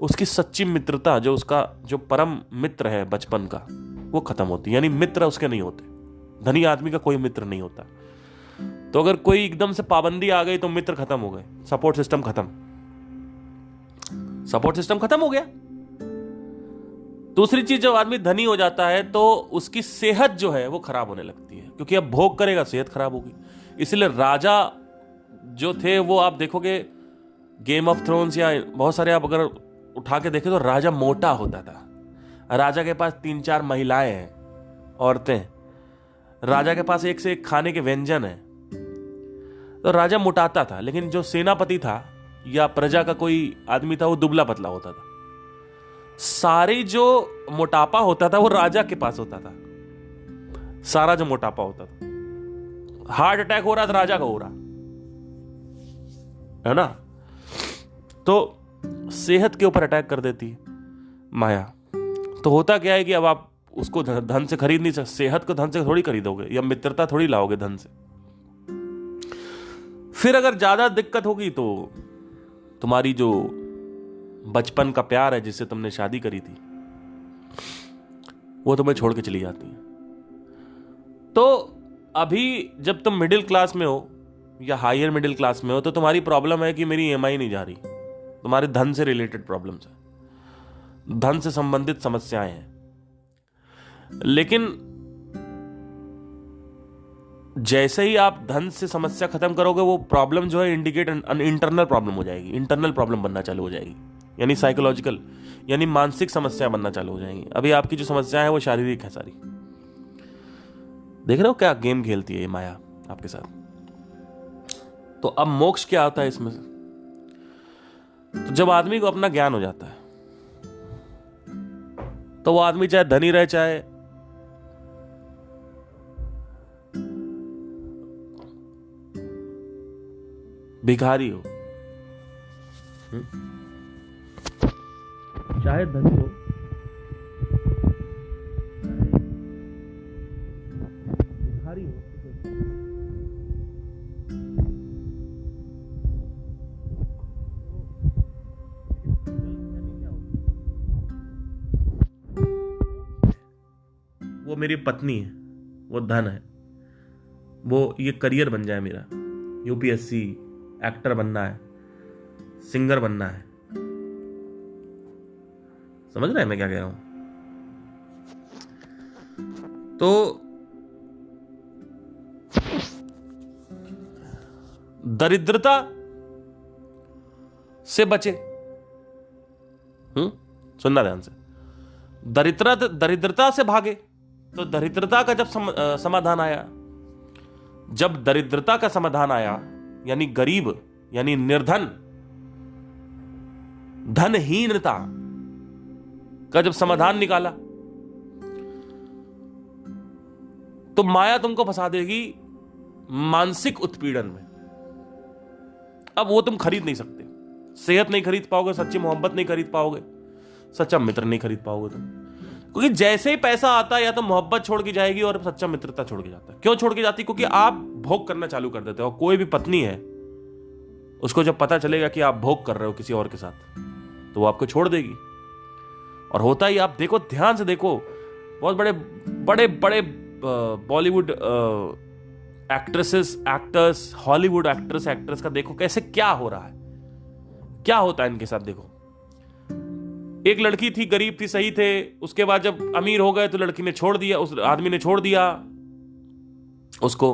उसकी सच्ची मित्रता, जो उसका जो परम मित्र है बचपन का, वो खत्म होती है। यानी मित्र उसके नहीं होते, धनी आदमी का कोई मित्र नहीं होता। तो अगर कोई एकदम से पाबंदी आ गई तो मित्र खत्म हो गए, सपोर्ट सिस्टम खत्म, सपोर्ट सिस्टम खत्म हो गया। दूसरी चीज, जब आदमी धनी हो जाता है तो उसकी सेहत जो है वो खराब होने लगती है, क्योंकि अब भोग करेगा, सेहत खराब होगी। इसलिए राजा जो थे, वो आप देखोगे गेम ऑफ थ्रोन्स या बहुत सारे आप अगर उठा के देखें तो राजा मोटा होता था। राजा के पास 3-4 महिलाएं हैं, औरतें, राजा के पास एक से एक खाने के व्यंजन है, तो राजा मोटाता था। लेकिन जो सेनापति था या प्रजा का कोई आदमी था, वो दुबला पतला होता था। सारे जो मोटापा होता था वो राजा के पास होता था, सारा जो मोटापा होता था। हार्ट अटैक हो रहा था, राजा का हो रहा है ना। तो सेहत के ऊपर अटैक कर देती है माया। तो होता क्या है कि अब आप उसको धन से खरीद नहीं सकते, सेहत को धन से थोड़ी खरीदोगे, या मित्रता थोड़ी लाओगे धन से। फिर अगर ज्यादा दिक्कत होगी तो तुम्हारी जो बचपन का प्यार है, जिससे तुमने शादी करी थी, वो तुम्हें छोड़ के चली जाती है। तो अभी जब तुम मिडिल क्लास में हो या हायर मिडिल क्लास में हो, तो तुम्हारी प्रॉब्लम है कि मेरी ईएमआई नहीं जा रही, तुम्हारे धन से रिलेटेड प्रॉब्लम्स है। धन से संबंधित समस्याएं हैं, लेकिन जैसे ही आप धन से समस्या खत्म करोगे वो प्रॉब्लम जो है इंडिकेट इंटरनल प्रॉब्लम हो जाएगी, इंटरनल प्रॉब्लम बनना चालू हो जाएगी, यानी साइकोलॉजिकल, यानी मानसिक समस्या बनना चालू हो जाएंगी। अभी आपकी जो समस्या है वो शारीरिक है सारी। देख रहे हो क्या गेम खेलती है ये माया आपके साथ। तो अब मोक्ष क्या होता है इसमें से? तो जब आदमी को अपना ज्ञान हो जाता है तो वो आदमी चाहे धनी रहे चाहे भिखारी हो, चाहे धनी हो भिखारी हो, वो मेरी पत्नी है, वो धन है, वो ये करियर बन जाए मेरा, यूपीएससी, एक्टर बनना है, सिंगर बनना है। समझ रहे हैं मैं क्या कह रहा हूं? तो दरिद्रता से बचे। सुनना ध्यान से। दरिद्रता से भागे। तो दरिद्रता का जब समाधान आया, जब दरिद्रता का समाधान आया, यानी गरीब, यानी निर्धन, धनहीनता का जब समाधान निकाला, तो माया तुमको फंसा देगी मानसिक उत्पीड़न में। अब वो तुम खरीद नहीं सकते, सेहत नहीं खरीद पाओगे, सच्ची मोहब्बत नहीं खरीद पाओगे, सच्चा मित्र नहीं खरीद पाओगे तुम, क्योंकि जैसे ही पैसा आता है या तो मोहब्बत छोड़ के जाएगी और सच्चा मित्रता छोड़ के जाता है। क्यों छोड़ के जाती? क्योंकि आप भोग करना चालू कर देते हो। कोई भी पत्नी है, उसको जब पता चलेगा कि आप भोग कर रहे हो किसी और के साथ, तो वो आपको छोड़ देगी। और होता ही, आप देखो, ध्यान से देखो, बहुत बड़े बड़े बड़े Bollywood actresses, actors, Hollywood actress, actress का देखो कैसे क्या हो रहा है, क्या होता है इनके साथ। देखो, एक लड़की थी, गरीब थी, सही थे, उसके बाद जब अमीर हो गए तो लड़की ने छोड़ दिया, उस आदमी ने छोड़ दिया उसको।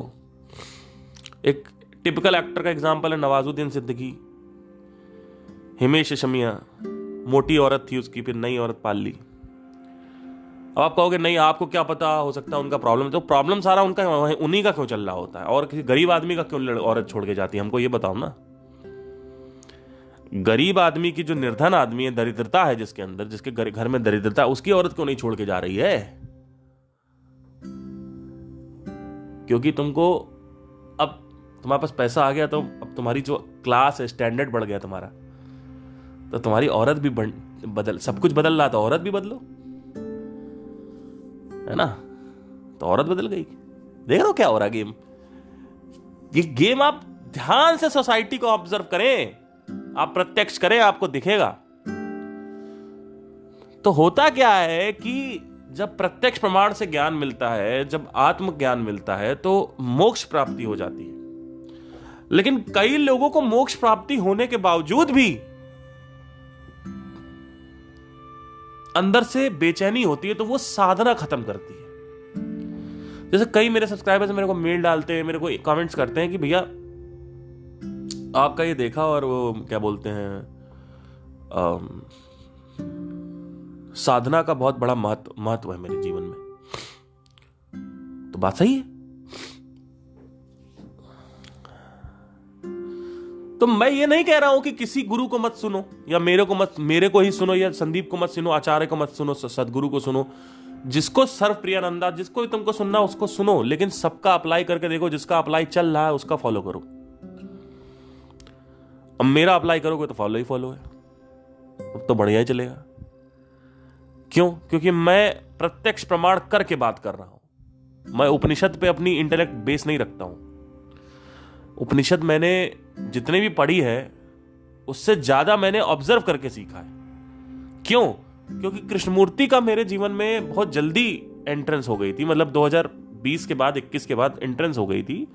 एक टिपिकल एक्टर का एग्जांपल है नवाजुद्दीन सिद्दीकी, हिमेश रेशमिया, मोटी औरत थी उसकी, फिर नई औरत पाल ली। अब आप कहोगे नहीं, आपको क्या पता, हो सकता है उनका प्रॉब्लम, तो प्रॉब्लम सारा उनका, उन्हीं का क्यों चल रहा होता है, और किसी गरीब आदमी का क्यों औरत छोड़ के जाती है, हमको ये बताओ ना। गरीब आदमी की, जो निर्धन आदमी है, दरिद्रता है जिसके अंदर, जिसके घर में दरिद्रता, उसकी औरत क्यों नहीं छोड़ के जा रही है? क्योंकि तुमको, अब तुम्हारे पास पैसा आ गया, तो अब तुम्हारी जो क्लास है, स्टैंडर्ड बढ़ गया तुम्हारा, तो तुम्हारी औरत भी बदल, सब कुछ बदल रहा, तो औरत भी बदलो, है ना। तो औरत बदल गई। देख रहे हो क्या हो रहा गेम? ये गेम आप ध्यान से सोसाइटी को ऑब्जर्व करें, आप प्रत्यक्ष करें, आपको दिखेगा। तो होता क्या है कि जब प्रत्यक्ष प्रमाण से ज्ञान मिलता है, जब आत्मज्ञान मिलता है, तो मोक्ष प्राप्ति हो जाती है। लेकिन कई लोगों को मोक्ष प्राप्ति होने के बावजूद भी अंदर से बेचैनी होती है, तो वो साधना खत्म करती है। जैसे कई मेरे सब्सक्राइबर्स मेरे को मेल डालते हैं, मेरे को कमेंट्स करते हैं कि भैया आपका ये देखा, और वो क्या बोलते हैं, साधना का बहुत बड़ा महत्व है मेरे जीवन में। तो बात सही है। तो मैं ये नहीं कह रहा हूं कि किसी गुरु को मत सुनो, या मेरे को ही सुनो, या संदीप को मत सुनो, आचार्य को मत सुनो, सदगुरु को सुनो, जिसको सर्व प्रियानंदा, जिसको भी तुमको सुनना उसको सुनो, लेकिन सबका अप्लाई करके देखो, जिसका अप्लाई चल रहा है उसका फॉलो करो। अब मेरा अप्लाई करोगे तो फॉलो ही फॉलो है, अब तो बढ़िया ही चलेगा। क्यों? क्योंकि मैं प्रत्यक्ष प्रमाण करके बात कर रहा हूं। मैं उपनिषद पे अपनी इंटेलेक्ट बेस नहीं रखता हूं। उपनिषद मैंने जितने भी पढ़ी है उससे ज्यादा मैंने ऑब्जर्व करके सीखा है। क्यों? क्योंकि कृष्णमूर्ति का मेरे जीवन में बहुत जल्दी एंट्रेंस हो गई थी, मतलब 2020 के बाद, 21 के बाद एंट्रेंस हो गई थी।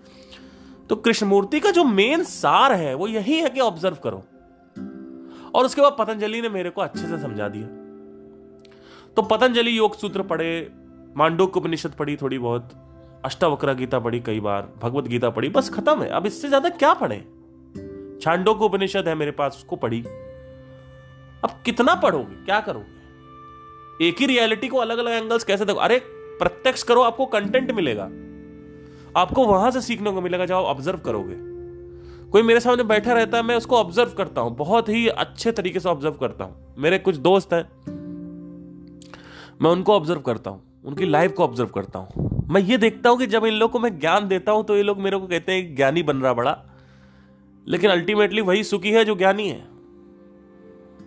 तो कृष्णमूर्ति का जो मेन सार है वो यही है कि ऑब्जर्व करो। और उसके बाद पतंजलि ने मेरे को अच्छे से समझा दिया। तो पतंजलि योग सूत्र पढ़े, मांडूक्य उपनिषद पढ़ी थोड़ी बहुत, अष्टावक्र गीता पढ़ी कई बार, भगवत गीता पढ़ी, बस खत्म है। अब इससे ज्यादा क्या पढ़े? छांडोक्य उपनिषद है मेरे पास, उसको पढ़ी। अब कितना पढ़ोगे, क्या करोगे? एक ही रियलिटी को अलग अलग एंगल्स कैसे देखो? अरे प्रत्यक्ष करो, आपको कंटेंट मिलेगा, आपको वहां से सीखने को मिलेगा जब आप ऑब्जर्व करोगे। कोई मेरे सामने बैठा रहता है, मैं उसको ऑब्जर्व करता हूं, बहुत ही अच्छे तरीके से ऑब्जर्व करता हूं। मेरे कुछ दोस्त हैं, मैं उनको ऑब्जर्व करता हूं, उनकी लाइफ को ऑब्जर्व करता हूं। मैं ये देखता हूं कि जब इन लोगों को मैं ज्ञान देता हूं तो ये लोग मेरे को कहते हैं ज्ञानी बन रहा बड़ा, लेकिन अल्टीमेटली वही सुखी है जो ज्ञानी है।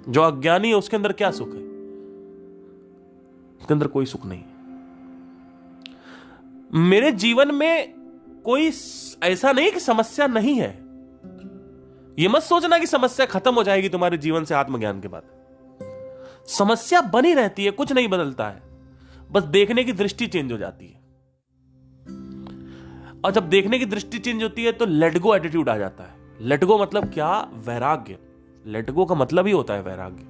जो अज्ञानी है उसके अंदर क्या सुख है? उसके अंदर कोई सुख नहीं। मेरे जीवन में कोई ऐसा नहीं कि समस्या नहीं है। यह मत सोचना कि समस्या खत्म हो जाएगी तुम्हारे जीवन से आत्मज्ञान के बाद। समस्या बनी रहती है, कुछ नहीं बदलता है, बस देखने की दृष्टि चेंज हो जाती है। और जब देखने की दृष्टि चेंज होती है तो लेट गो एटीट्यूड आ जाता है। लेट गो मतलब क्या? वैराग्य। लेट गो का मतलब ही होता है वैराग्य।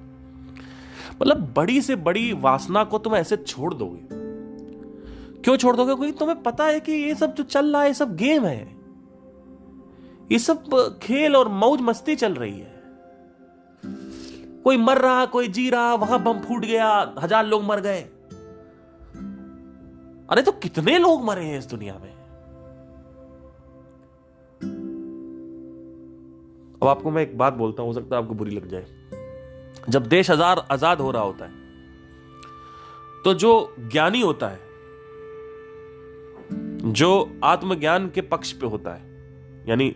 मतलब बड़ी से बड़ी वासना को तुम ऐसे छोड़ दोगे। क्यों छोड़ दोगे? क्योंकि तुम्हें पता है कि ये सब जो चल रहा है ये सब गेम है, ये सब खेल और मौज मस्ती चल रही है। कोई मर रहा, कोई जी रहा, वहां बम फूट गया, 1000 लोग मर गए। अरे तो कितने लोग मरे हैं इस दुनिया में? अब आपको मैं एक बात बोलता हूं, हो सकता है आपको बुरी लग जाए। जब देश आजाद हो रहा होता है तो जो ज्ञानी होता है, जो आत्मज्ञान के पक्ष पे होता है, यानी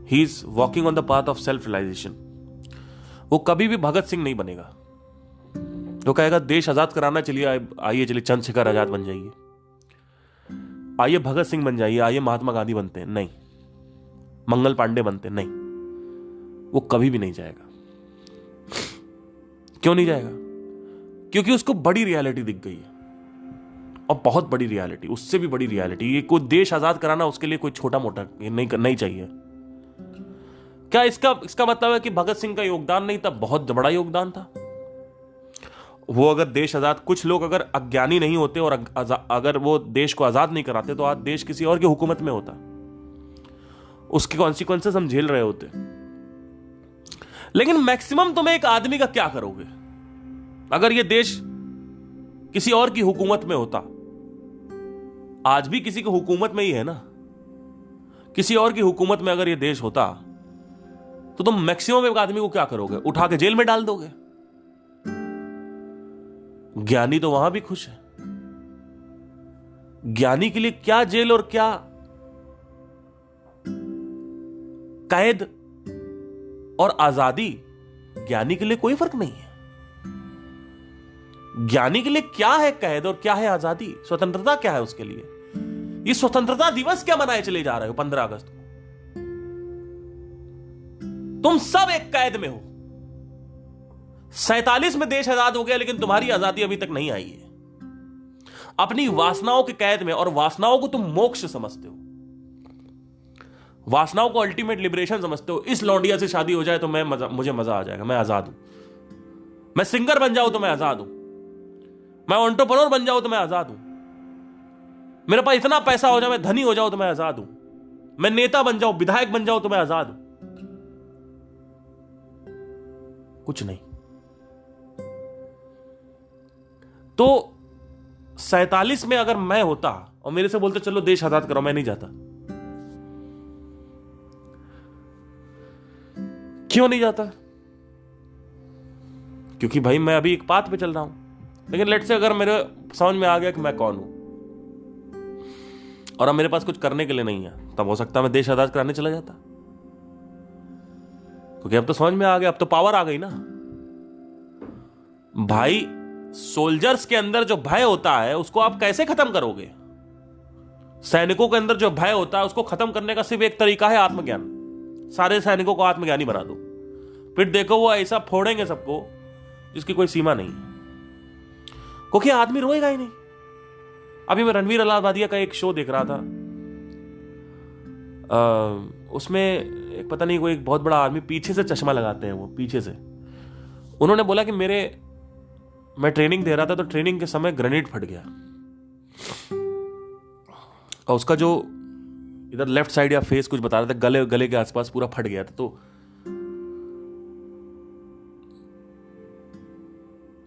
he is walking on the path of self realisation, वो कभी भी भगत सिंह नहीं बनेगा जो कहेगा देश आजाद कराना, चलिए आइए चलिए चंद्रशेखर आजाद बन जाइए, आइए भगत सिंह बन जाइए, आइए महात्मा गांधी बनते हैं। नहीं, मंगल पांडे बनते, नहीं, वो कभी भी नहीं जाएगा। क्यों नहीं जाएगा? क्योंकि उसको बड़ी रियलिटी दिख गई है, और बहुत बड़ी रियलिटी, उससे भी बड़ी रियलिटी। ये कोई देश आजाद कराना उसके लिए कोई छोटा मोटा नहीं चाहिए। क्या इसका मतलब है कि भगत सिंह का योगदान नहीं था? बहुत बड़ा योगदान था। वो अगर देश आजाद, कुछ लोग अगर अज्ञानी नहीं होते और अगर वो देश को आजाद नहीं कराते तो आज देश किसी और की हुकूमत में होता, उसके कॉन्सिक्वेंसेस हम झेल रहे होते। लेकिन मैक्सिमम तुम एक आदमी का क्या करोगे? अगर ये देश किसी और की हुकूमत में होता, आज भी किसी की हुकूमत में ही है ना, किसी और की हुकूमत में अगर ये देश होता तो तुम मैक्सिमम एक आदमी को क्या करोगे? उठा के जेल में डाल दोगे। ज्ञानी तो वहां भी खुश है। ज्ञानी के लिए क्या जेल और क्या कैद और आजादी, ज्ञानी के लिए कोई फर्क नहीं है। ज्ञानी के लिए क्या है कैद और क्या है आजादी? स्वतंत्रता क्या है उसके लिए? ये स्वतंत्रता दिवस क्या मनाए चले जा रहे हो 15 अगस्त को? तुम सब एक कैद में हो। 47 में देश आजाद हो गया, लेकिन तुम्हारी आजादी अभी तक नहीं आई है। अपनी वासनाओं के कैद में, और वासनाओं को तुम मोक्ष समझते हो, वासनाओं को अल्टीमेट लिबरेशन समझते हो। इस लौंडिया से शादी हो जाए तो मुझे मजा आ जाएगा, मैं आजाद हूं। मैं सिंगर बन जाऊं तो मैं आजाद हूं। मैं एंटरप्रेन्योर बन जाऊं तो मैं आजाद हूं। मेरे पास इतना पैसा हो जाए, मैं धनी हो जाऊं तो मैं आजाद हूं। मैं नेता बन जाऊं, विधायक बन जाऊं तो मैं आजाद हूं। कुछ नहीं। तो 47 में अगर मैं होता और मेरे से बोलते चलो देश आजाद करो, मैं नहीं जाता। क्यों नहीं जाता? क्योंकि भाई मैं अभी एक पाथ पे चल रहा हूं। लेकिन लेट से अगर मेरे समझ में आ गया कि मैं कौन हूं और अब मेरे पास कुछ करने के लिए नहीं है, तब हो सकता है मैं देश आजाद कराने चला जाता। क्योंकि अब तो समझ में आ गया, अब तो पावर आ गई ना भाई। सोल्जर्स के अंदर जो भय होता है उसको आप कैसे खत्म करोगे? सैनिकों के अंदर जो भय होता है उसको खत्म करने का सिर्फ एक तरीका है, आत्मज्ञान। सारे सैनिकों को आत्मज्ञानी बना दो, फिर देखो वो ऐसा फोड़ेंगे सबको जिसकी कोई सीमा नहीं है। क्योंकि आदमी रोएगा ही नहीं। अभी मैं रणवीर अलाहाबादिया का एक शो देख रहा था, उसमें एक पता नहीं कोई एक बहुत बड़ा आदमी, पीछे से चश्मा लगाते हैं वो, पीछे से। उन्होंने बोला कि मेरे मैं ट्रेनिंग दे रहा था तो ट्रेनिंग के समय ग्रेनेड फट गया और उसका जो इधर लेफ्ट साइड या फेस कुछ बता रहा था, गले गले के आसपास पूरा फट गया था, तो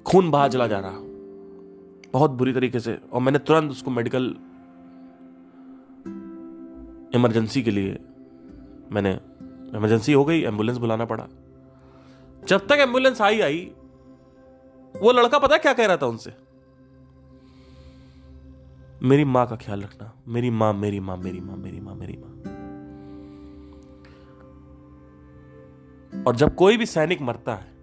खून बहा चला जा रहा बहुत बुरी तरीके से। और मैंने तुरंत उसको मेडिकल इमरजेंसी के लिए, मैंने इमरजेंसी हो गई, एम्बुलेंस बुलाना पड़ा। जब तक एम्बुलेंस आई वो लड़का पता है क्या कह रहा था उनसे, मेरी मां का ख्याल रखना, मेरी मां मेरी मां मेरी मां मेरी मां मेरी मां। और जब कोई भी सैनिक मरता है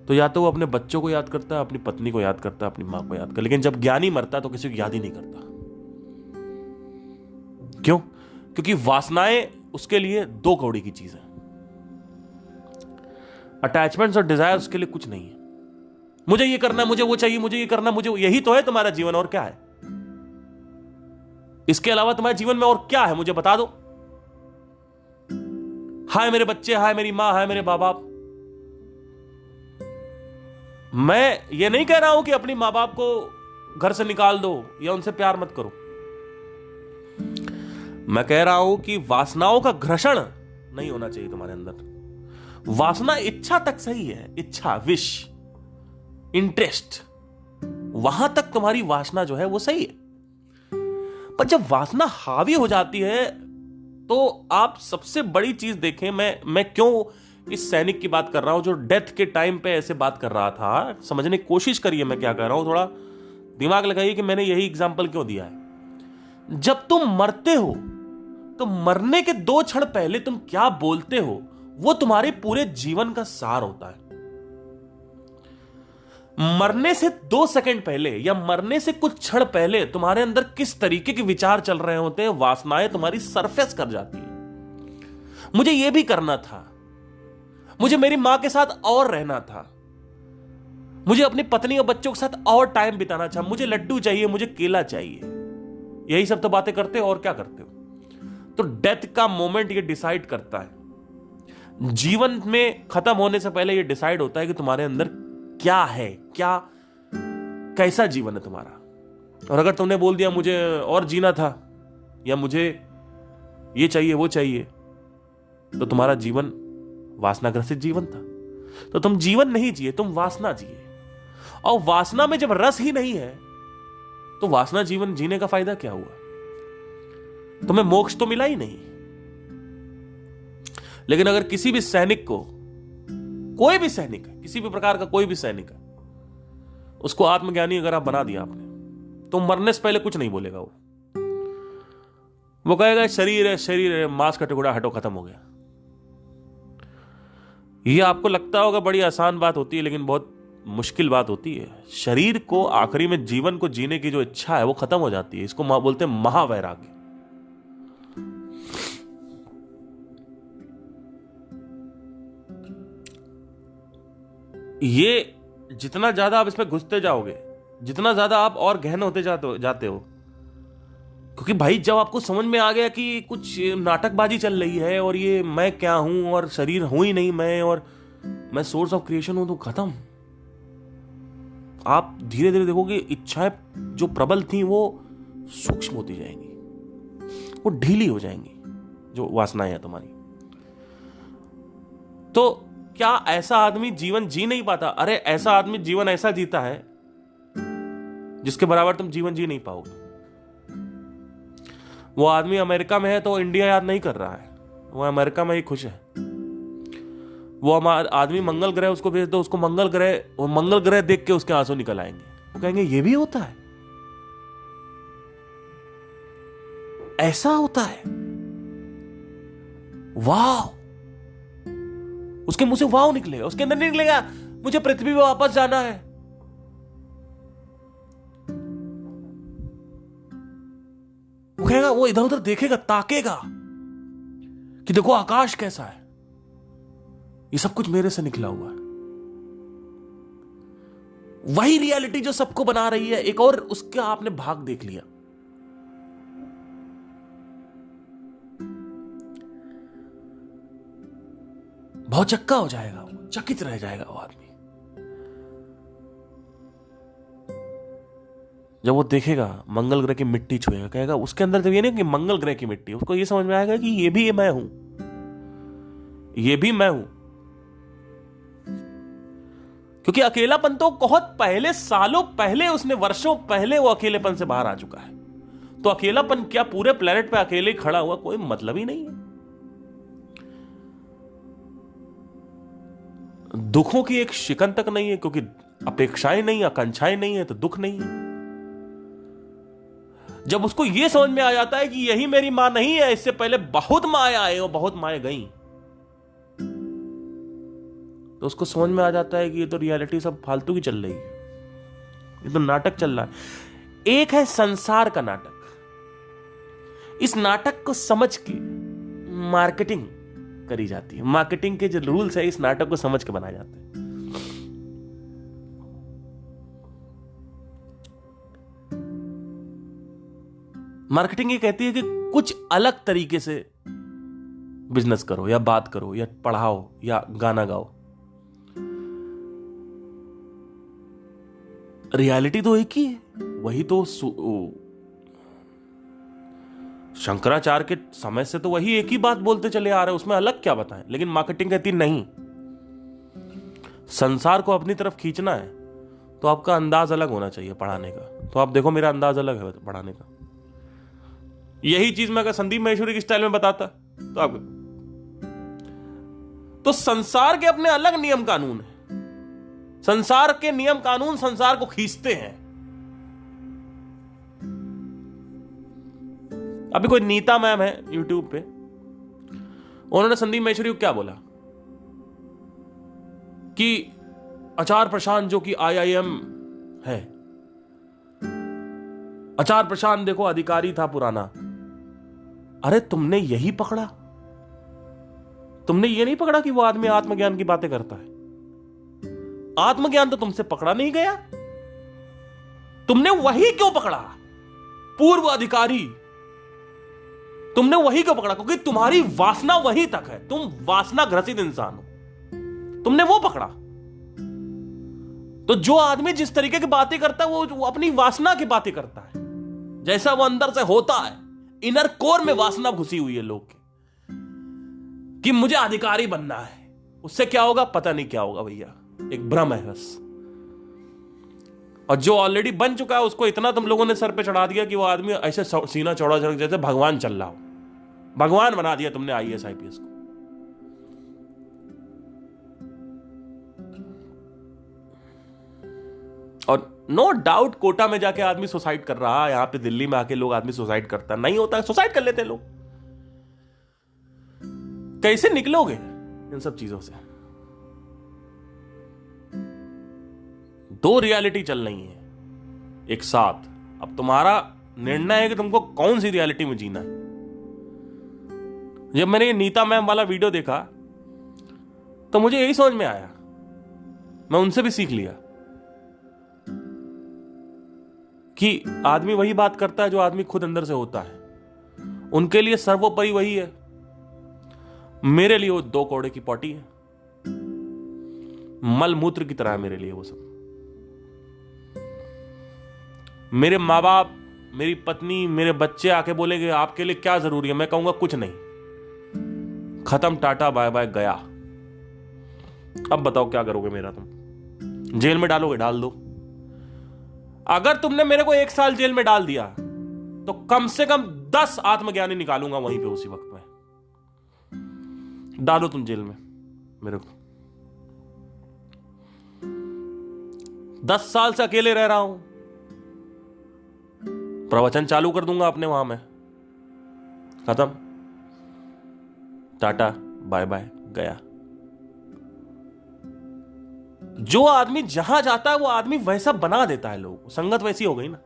तो या तो वो अपने बच्चों को याद करता है, अपनी पत्नी को याद करता है, अपनी मां को याद करता है, लेकिन जब ज्ञानी मरता है तो किसी को याद ही नहीं करता। क्यों? क्योंकि वासनाएं उसके लिए दो कौड़ी की चीज है। अटैचमेंट्स और डिजायर उसके लिए कुछ नहीं है। मुझे ये करना, मुझे वो चाहिए, मुझे ये करना, मुझे यही तो है तुम्हारा जीवन, और क्या है? इसके अलावा तुम्हारे जीवन में और क्या है? मुझे बता दो। हाय मेरे बच्चे, हाय मेरी मां, हाय मेरे मां बाप। मैं ये नहीं कह रहा हूं कि अपनी मां बाप को घर से निकाल दो या उनसे प्यार मत करो। मैं कह रहा हूं कि वासनाओं का घर्षण नहीं होना चाहिए तुम्हारे अंदर। वासना इच्छा तक सही है, इच्छा, विश, इंटरेस्ट, वहां तक तुम्हारी वासना जो है वो सही है। पर जब वासना हावी हो जाती है तो आप सबसे बड़ी चीज देखें, मैं क्यों इस सैनिक की बात कर रहा हूं जो डेथ के टाइम पे ऐसे बात कर रहा था, समझने की कोशिश करिए मैं क्या कर रहा हूं, थोड़ा दिमाग लगाइए कि मैंने यही एग्जाम्पल क्यों दिया है। जब तुम मरते हो तो मरने के 2 क्षण पहले तुम क्या बोलते हो वो तुम्हारे पूरे जीवन का सार होता है। मरने से 2 सेकंड पहले या मरने से कुछ क्षण पहले तुम्हारे अंदर किस तरीके के विचार चल रहे होते हैं, वासनाएं तुम्हारी सरफेस कर जाती है। मुझे यह भी करना था, मुझे मेरी मां के साथ और रहना था, मुझे अपनी पत्नी और बच्चों के साथ और टाइम बिताना था, मुझे लड्डू चाहिए, मुझे केला चाहिए। यही सब तो बातें करते हो और क्या करते हो। तो डेथ का मोमेंट ये डिसाइड करता है, जीवन में खत्म होने से पहले ये डिसाइड होता है कि तुम्हारे अंदर क्या है, क्या कैसा जीवन है तुम्हारा। और अगर तुमने बोल दिया मुझे और जीना था या मुझे ये चाहिए वो चाहिए, तो तुम्हारा जीवन वासनाग्रसित जीवन था। तो तुम जीवन नहीं जिए, तुम वासना जिए। और वासना में जब रस ही नहीं है तो वासना जीवन जीने का फायदा क्या हुआ? तुम्हें मोक्ष तो मिला ही नहीं। लेकिन अगर किसी भी सैनिक को, कोई भी सैनिक है, किसी भी प्रकार का कोई भी सैनिक है, उसको आत्मज्ञानी अगर आप बना दिया आपने, तो मरने से पहले कुछ नहीं बोलेगा। वो कहेगा शरीर है, शरीर है, मांस का टुकड़ा, हटो, खत्म हो गया। ये आपको लगता होगा बड़ी आसान बात होती है, लेकिन बहुत मुश्किल बात होती है। शरीर को आखिरी में जीवन को जीने की जो इच्छा है वो खत्म हो जाती है। इसको बोलते हैं महावैराग्य। ये जितना ज्यादा आप इसमें घुसते जाओगे, जितना ज्यादा आप और गहन होते जाते हो, क्योंकि भाई जब आपको समझ में आ गया कि कुछ नाटकबाजी चल रही है और ये मैं क्या हूं और शरीर हूं ही नहीं मैं, और मैं सोर्स ऑफ क्रिएशन हूं, तो खत्म। आप धीरे धीरे देखोगे इच्छाएं जो प्रबल थी वो सूक्ष्म होती जाएंगी, वो ढीली हो जाएंगी, जो वासनाएं हैं तुम्हारी। तो क्या ऐसा आदमी जीवन जी नहीं पाता? अरे ऐसा आदमी जीवन ऐसा जीता है जिसके बराबर तुम जीवन जी नहीं पाओगे। वो आदमी अमेरिका में है तो इंडिया याद नहीं कर रहा है, वो अमेरिका में ही खुश है। वो आदमी मंगल ग्रह उसको भेज दो, उसको मंगल ग्रह देख के उसके आंसू निकल आएंगे। वो कहेंगे ये भी होता है, ऐसा होता है, वाह। उसके मुंह से वाव निकलेगा, उसके अंदर नहीं निकलेगा मुझे पृथ्वी पे वापस जाना है। वो कहेगा, वो इधर उधर देखेगा, ताकेगा कि देखो आकाश कैसा है, ये सब कुछ मेरे से निकला हुआ है। वही रियलिटी जो सबको बना रही है, एक और उसका आपने भाग देख लिया। बहुत चक्का हो जाएगा, वो चकित रह जाएगा वो आदमी। जब वो देखेगा मंगल ग्रह की मिट्टी छुएगा, कहेगा उसके अंदर जब ये नहीं कि मंगल ग्रह की मिट्टी, उसको ये समझ में आएगा कि ये भी मैं हूं, ये भी मैं हूं। क्योंकि अकेलापन तो बहुत पहले, सालों पहले, उसने वर्षों पहले वो अकेलेपन से बाहर आ चुका है। तो अकेलापन क्या, पूरे प्लेनेट पे अकेले खड़ा हुआ, कोई मतलब ही नहीं है। दुखों की एक शिकन तक नहीं है, क्योंकि अपेक्षाएं नहीं, आकांक्षाएं नहीं है, तो दुख नहीं है। जब उसको यह समझ में आ जाता है कि यही मेरी मां नहीं है, इससे पहले बहुत माएं आए और बहुत माएं गई, तो उसको समझ में आ जाता है कि ये तो रियलिटी सब फालतू की चल रही है, ये तो नाटक चल रहा है। एक है संसार का नाटक। इस नाटक को समझ के मार्केटिंग करी जाती है। मार्केटिंग के जो रूल्स है, इस नाटक को समझ के बनाए जाते हैं। मार्केटिंग ये कहती है कि कुछ अलग तरीके से बिजनेस करो, या बात करो, या पढ़ाओ, या गाना गाओ। रियलिटी तो एक ही है। वही तो शंकराचार्य के समय से तो वही एक ही बात बोलते चले आ रहे हैं, उसमें अलग क्या बताएं। लेकिन मार्केटिंग कहती नहीं, संसार को अपनी तरफ खींचना है तो आपका अंदाज अलग होना चाहिए पढ़ाने का। तो आप देखो, मेरा अंदाज अलग है पढ़ाने का। यही चीज मैं अगर संदीप महेश्वरी के स्टाइल में बताता तो आप, तो संसार के अपने अलग नियम कानून है। संसार के नियम कानून संसार को खींचते हैं। अभी कोई नीता मैम है यूट्यूब पे, उन्होंने संदीप महेश्वरी को क्या बोला कि आचार्य प्रशांत जो कि IIM है, आचार्य प्रशांत देखो अधिकारी था पुराना। अरे तुमने यही पकड़ा, तुमने ये नहीं पकड़ा कि वो आदमी आत्मज्ञान की बातें करता है। आत्मज्ञान तो तुमसे पकड़ा नहीं गया, तुमने वही क्यों पकड़ा, पूर्व अधिकारी। तुमने वही क्यों पकड़ा? क्योंकि तुम्हारी वासना वहीं तक है, तुम वासना ग्रसित इंसान हो, तुमने वो पकड़ा। तो जो आदमी जिस तरीके की बातें करता है वो अपनी वासना की बातें करता है, जैसा वो अंदर से होता है। इनर कोर में वासना घुसी हुई है लोग की कि मुझे अधिकारी बनना है। उससे क्या होगा पता नहीं क्या होगा भैया, एक भ्रम है बस। और जो ऑलरेडी बन चुका है उसको इतना तुम लोगों ने सर पे चढ़ा दिया कि वो आदमी ऐसे सीना चौड़ा चढ़ जैसे भगवान चल रहा हो। भगवान बना दिया तुमने IAS IPS को। और नो डाउट कोटा में जाके आदमी सुसाइड कर रहा है, यहां पे दिल्ली में आके लोग आदमी सुसाइड करता नहीं होता है, सुसाइड कर लेते हैं लोग। कैसे निकलोगे इन सब चीजों से? दो रियलिटी चल रही है एक साथ। अब तुम्हारा निर्णय है कि तुमको कौन सी रियलिटी में जीना है। जब मैंने ये नीता मैम वाला वीडियो देखा तो मुझे यही समझ में आया, मैं उनसे भी सीख लिया कि आदमी वही बात करता है जो आदमी खुद अंदर से होता है। उनके लिए सर्वोपरि वही है, मेरे लिए वो 2 कौड़े की पोटी है, मल मूत्र की तरह है मेरे लिए वो सब। मेरे माँ बाप, मेरी पत्नी, मेरे बच्चे आके बोलेंगे आपके लिए क्या जरूरी है, मैं कहूंगा कुछ नहीं, खत्म, टाटा बाय बाय, गया। अब बताओ क्या करोगे मेरा? तुम जेल में डालोगे? डाल दो। अगर तुमने मेरे को 1 साल जेल में डाल दिया तो कम से कम 10 आत्मज्ञानी निकालूंगा वहीं पे उसी वक्त में। डालो तुम जेल में मेरे को। 10 साल से अकेले रह रहा हूं, प्रवचन चालू कर दूंगा अपने वहां में, खत्म, टाटा बाय बाय, गया। जो आदमी जहां जाता है वो आदमी वैसा बना देता है लोगों को। संगत वैसी हो गई ना।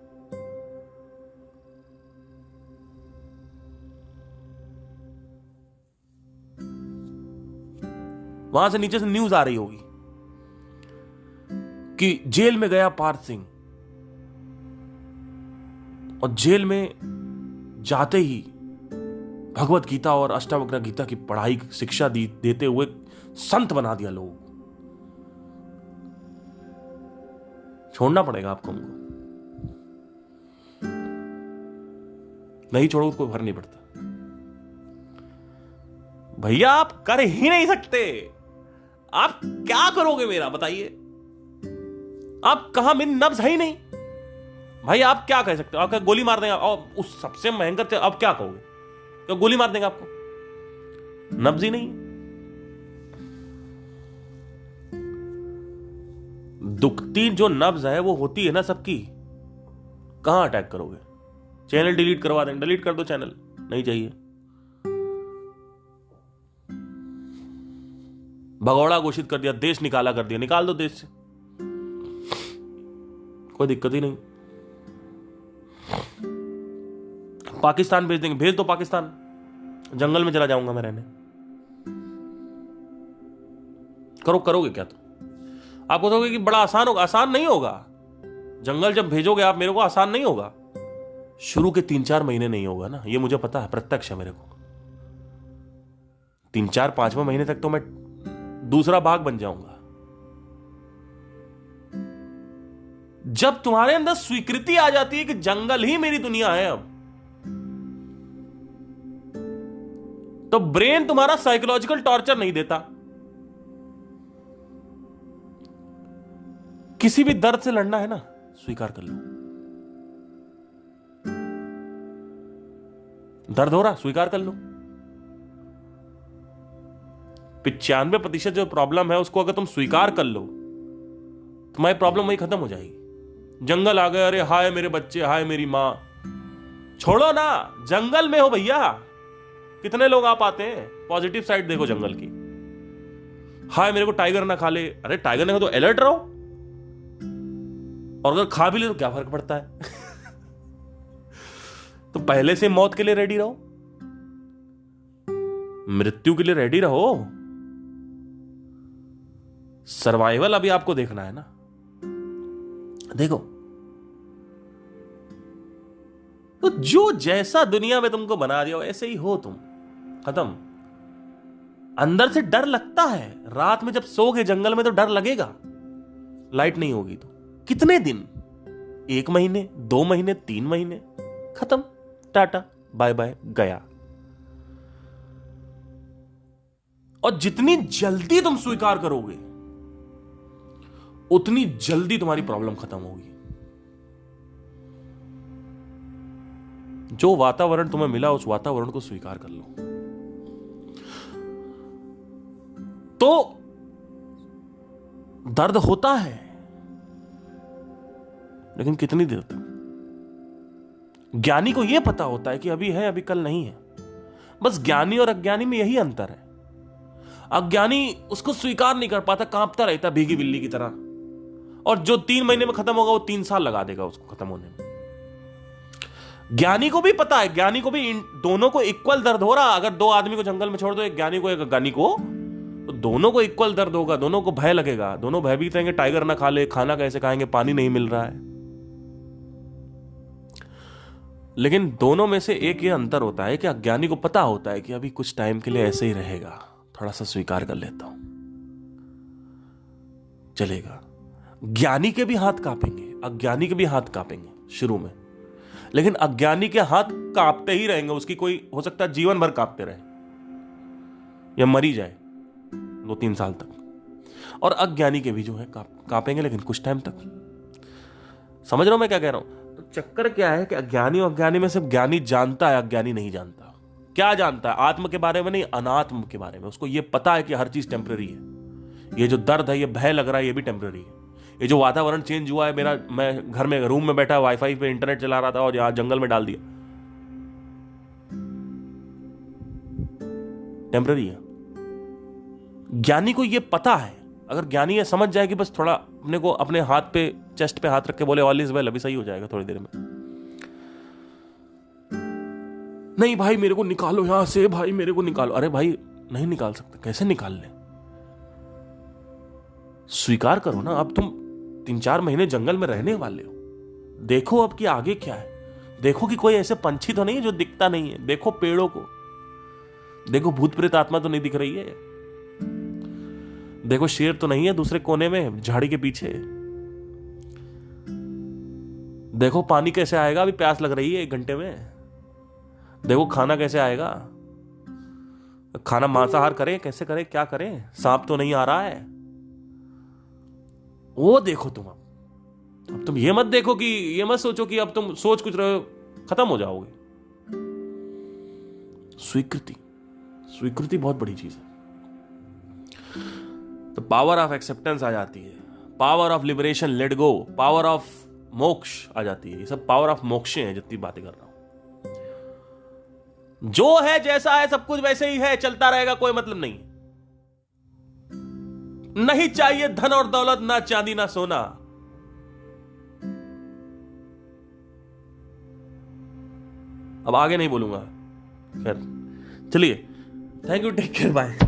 वहां से नीचे से न्यूज आ रही होगी कि जेल में गया पार्थ सिंह, और जेल में जाते ही भगवत गीता और अष्टावक्र गीता की पढ़ाई, शिक्षा देते हुए संत बना दिया लोगों को। छोड़ना पड़ेगा आपको हमको। नहीं छोड़ो तो कोई फर्क नहीं पड़ता। भैया आप कर ही नहीं सकते, आप क्या करोगे मेरा बताइए? आप कहां, मेरी नब्ज है ही नहीं भाई, आप क्या कह सकते हो? आप क्या गोली मार देंगे? और उस सबसे भयंकर आप क्या कहोगे? क्या गोली मार देंगे आपको? नब्ज ही नहीं। दुखती जो नब्ज है वो होती है ना सबकी, कहां अटैक करोगे? चैनल डिलीट करवा देंगे, डिलीट कर दो चैनल, नहीं चाहिए। भगौड़ा घोषित कर दिया, देश निकाला कर दिया, निकाल दो देश से, कोई दिक्कत ही नहीं। पाकिस्तान भेज देंगे, भेज दो पाकिस्तान, जंगल में चला जाऊंगा मैं रहने। करोगे क्या? तो आप कहोगे कि बड़ा आसान होगा, आसान नहीं होगा। जंगल जब भेजोगे आप मेरे को, आसान नहीं होगा। शुरू के 3-4 महीने नहीं होगा ना, ये मुझे पता है, प्रत्यक्ष है मेरे को। 3-4-5वें महीने तक तो मैं दूसरा भाग बन जाऊंगा। जब तुम्हारे अंदर स्वीकृति आ जाती है कि जंगल ही मेरी दुनिया है अब, तो ब्रेन तुम्हारा साइकोलॉजिकल टॉर्चर नहीं देता। किसी भी दर्द से लड़ना है ना, स्वीकार कर लो। दर्द हो रहा, स्वीकार कर लो। 95% जो प्रॉब्लम है उसको अगर तुम स्वीकार कर लो, तुम्हारी प्रॉब्लम वही खत्म हो जाएगी। जंगल आ गए, अरे हाय मेरे बच्चे, हाय मेरी मां, छोड़ो ना, जंगल में हो भैया। कितने लोग आप आते हैं, पॉजिटिव साइड देखो जंगल की। हाय मेरे को टाइगर ना खा ले, अरे टाइगर ने तो अलर्ट रहो, और अगर खा भी ले तो क्या फर्क पड़ता है? तो पहले से मौत के लिए रेडी रहो, मृत्यु के लिए रेडी रहो। सर्वाइवल अभी आपको देखना है ना, देखो। तो जो जैसा दुनिया में तुमको बना दिया वैसे ही हो तुम, खत्म। अंदर से डर लगता है, रात में जब सोगे जंगल में तो डर लगेगा। लाइट नहीं होगी तो कितने दिन, 1 महीने, 2 महीने, 3 महीने, खत्म, टाटा बाय बाय, गया। और जितनी जल्दी तुम स्वीकार करोगे उतनी जल्दी तुम्हारी प्रॉब्लम खत्म होगी। जो वातावरण तुम्हें मिला उस वातावरण को स्वीकार कर लो। तो दर्द होता है, लेकिन कितनी देर तक? ज्ञानी को यह पता होता है कि अभी है, अभी कल नहीं है। बस ज्ञानी और अज्ञानी में यही अंतर है। अज्ञानी उसको स्वीकार नहीं कर पाता, कांपता रहता भीगी बिल्ली की तरह, और जो 3 महीने में खत्म होगा वो 3 साल लगा देगा उसको खत्म होने में। ज्ञानी को भी पता है, ज्ञानी को भी इन दोनों को इक्वल दर्द हो रहा। अगर 2 आदमी को जंगल में छोड़ दो, एक ज्ञानी को एक अज्ञानी को, तो दोनों को इक्वल दर्द होगा, दोनों को भय लगेगा, दोनों भयभीत रहेंगे, टाइगर ना खा ले, खाना कैसे खाएंगे, पानी नहीं मिल रहा है। लेकिन दोनों में से एक ये अंतर होता है कि अज्ञानी को पता होता है कि अभी कुछ टाइम के लिए ऐसे ही रहेगा, थोड़ा सा स्वीकार कर लेता हूं, चलेगा। ज्ञानी के भी हाथ कांपेंगे, अज्ञानी के भी हाथ कांपेंगे शुरू में, लेकिन अज्ञानी के हाथ कांपते ही रहेंगे, उसकी कोई हो सकता है जीवन भर कांपते रहे या मरी जाए 2-3 साल तक। और अज्ञानी के भी जो है कांपेंगे, लेकिन कुछ टाइम तक। समझ रहा हूं मैं क्या कह रहा हूं? तो चक्कर क्या है कि अज्ञानी और अज्ञानी में सिर्फ ज्ञानी जानता है, अज्ञानी नहीं जानता। क्या जानता है? आत्म के बारे में नहीं, अनात्म के बारे में। उसको यह पता है कि हर चीज टेम्पररी है। ये जो दर्द है, ये भय लग रहा है, ये भी टेम्पररी है। ये जो वातावरण चेंज हुआ है मेरा, मैं घर में रूम में बैठा वाईफाई पे इंटरनेट चला रहा था और यहां जंगल में डाल दिया, टेम्पररी है। ज्ञानी को यह पता है। अगर ज्ञानी ये समझ जाए कि बस थोड़ा अपने को अपने हाथ पे, चेस्ट पे हाथ रख के बोले ऑल इज वेल, अभी सही हो जाएगा थोड़ी देर में। नहीं भाई मेरे को निकालो यहां से, भाई मेरे को निकालो। अरे भाई नहीं निकाल सकते, कैसे निकाल ले? स्वीकार करो ना। अब तुम 3-4 महीने जंगल में रहने वाले हो, देखो अब कि आगे क्या है। देखो कि कोई ऐसे पंछी तो नहीं है जो दिखता नहीं है, देखो पेड़ों को, देखो भूत प्रेत आत्मा तो नहीं दिख रही है, देखो शेर तो नहीं है दूसरे कोने में झाड़ी के पीछे, देखो पानी कैसे आएगा, अभी प्यास लग रही है 1 घंटे में। देखो खाना कैसे आएगा, खाना मांसाहार करें, कैसे करें, क्या करें, सांप तो नहीं आ रहा है, वो देखो तुम। अब तुम ये मत देखो कि, ये मत सोचो कि अब तुम सोच कुछ रहे हो, खत्म हो जाओगे। स्वीकृति, स्वीकृति बहुत बड़ी चीज है। तो पावर ऑफ एक्सेप्टेंस आ जाती है, power of liberation, let go, power of मोक्ष आ जाती है। ये सब पावर ऑफ मोक्ष हैं जितनी बातें कर रहा हूं। जो है जैसा है सब कुछ वैसे ही है, चलता रहेगा, कोई मतलब नहीं। नहीं चाहिए धन और दौलत, ना चांदी ना सोना। अब आगे नहीं बोलूंगा, खैर चलिए, thank you, take care, bye.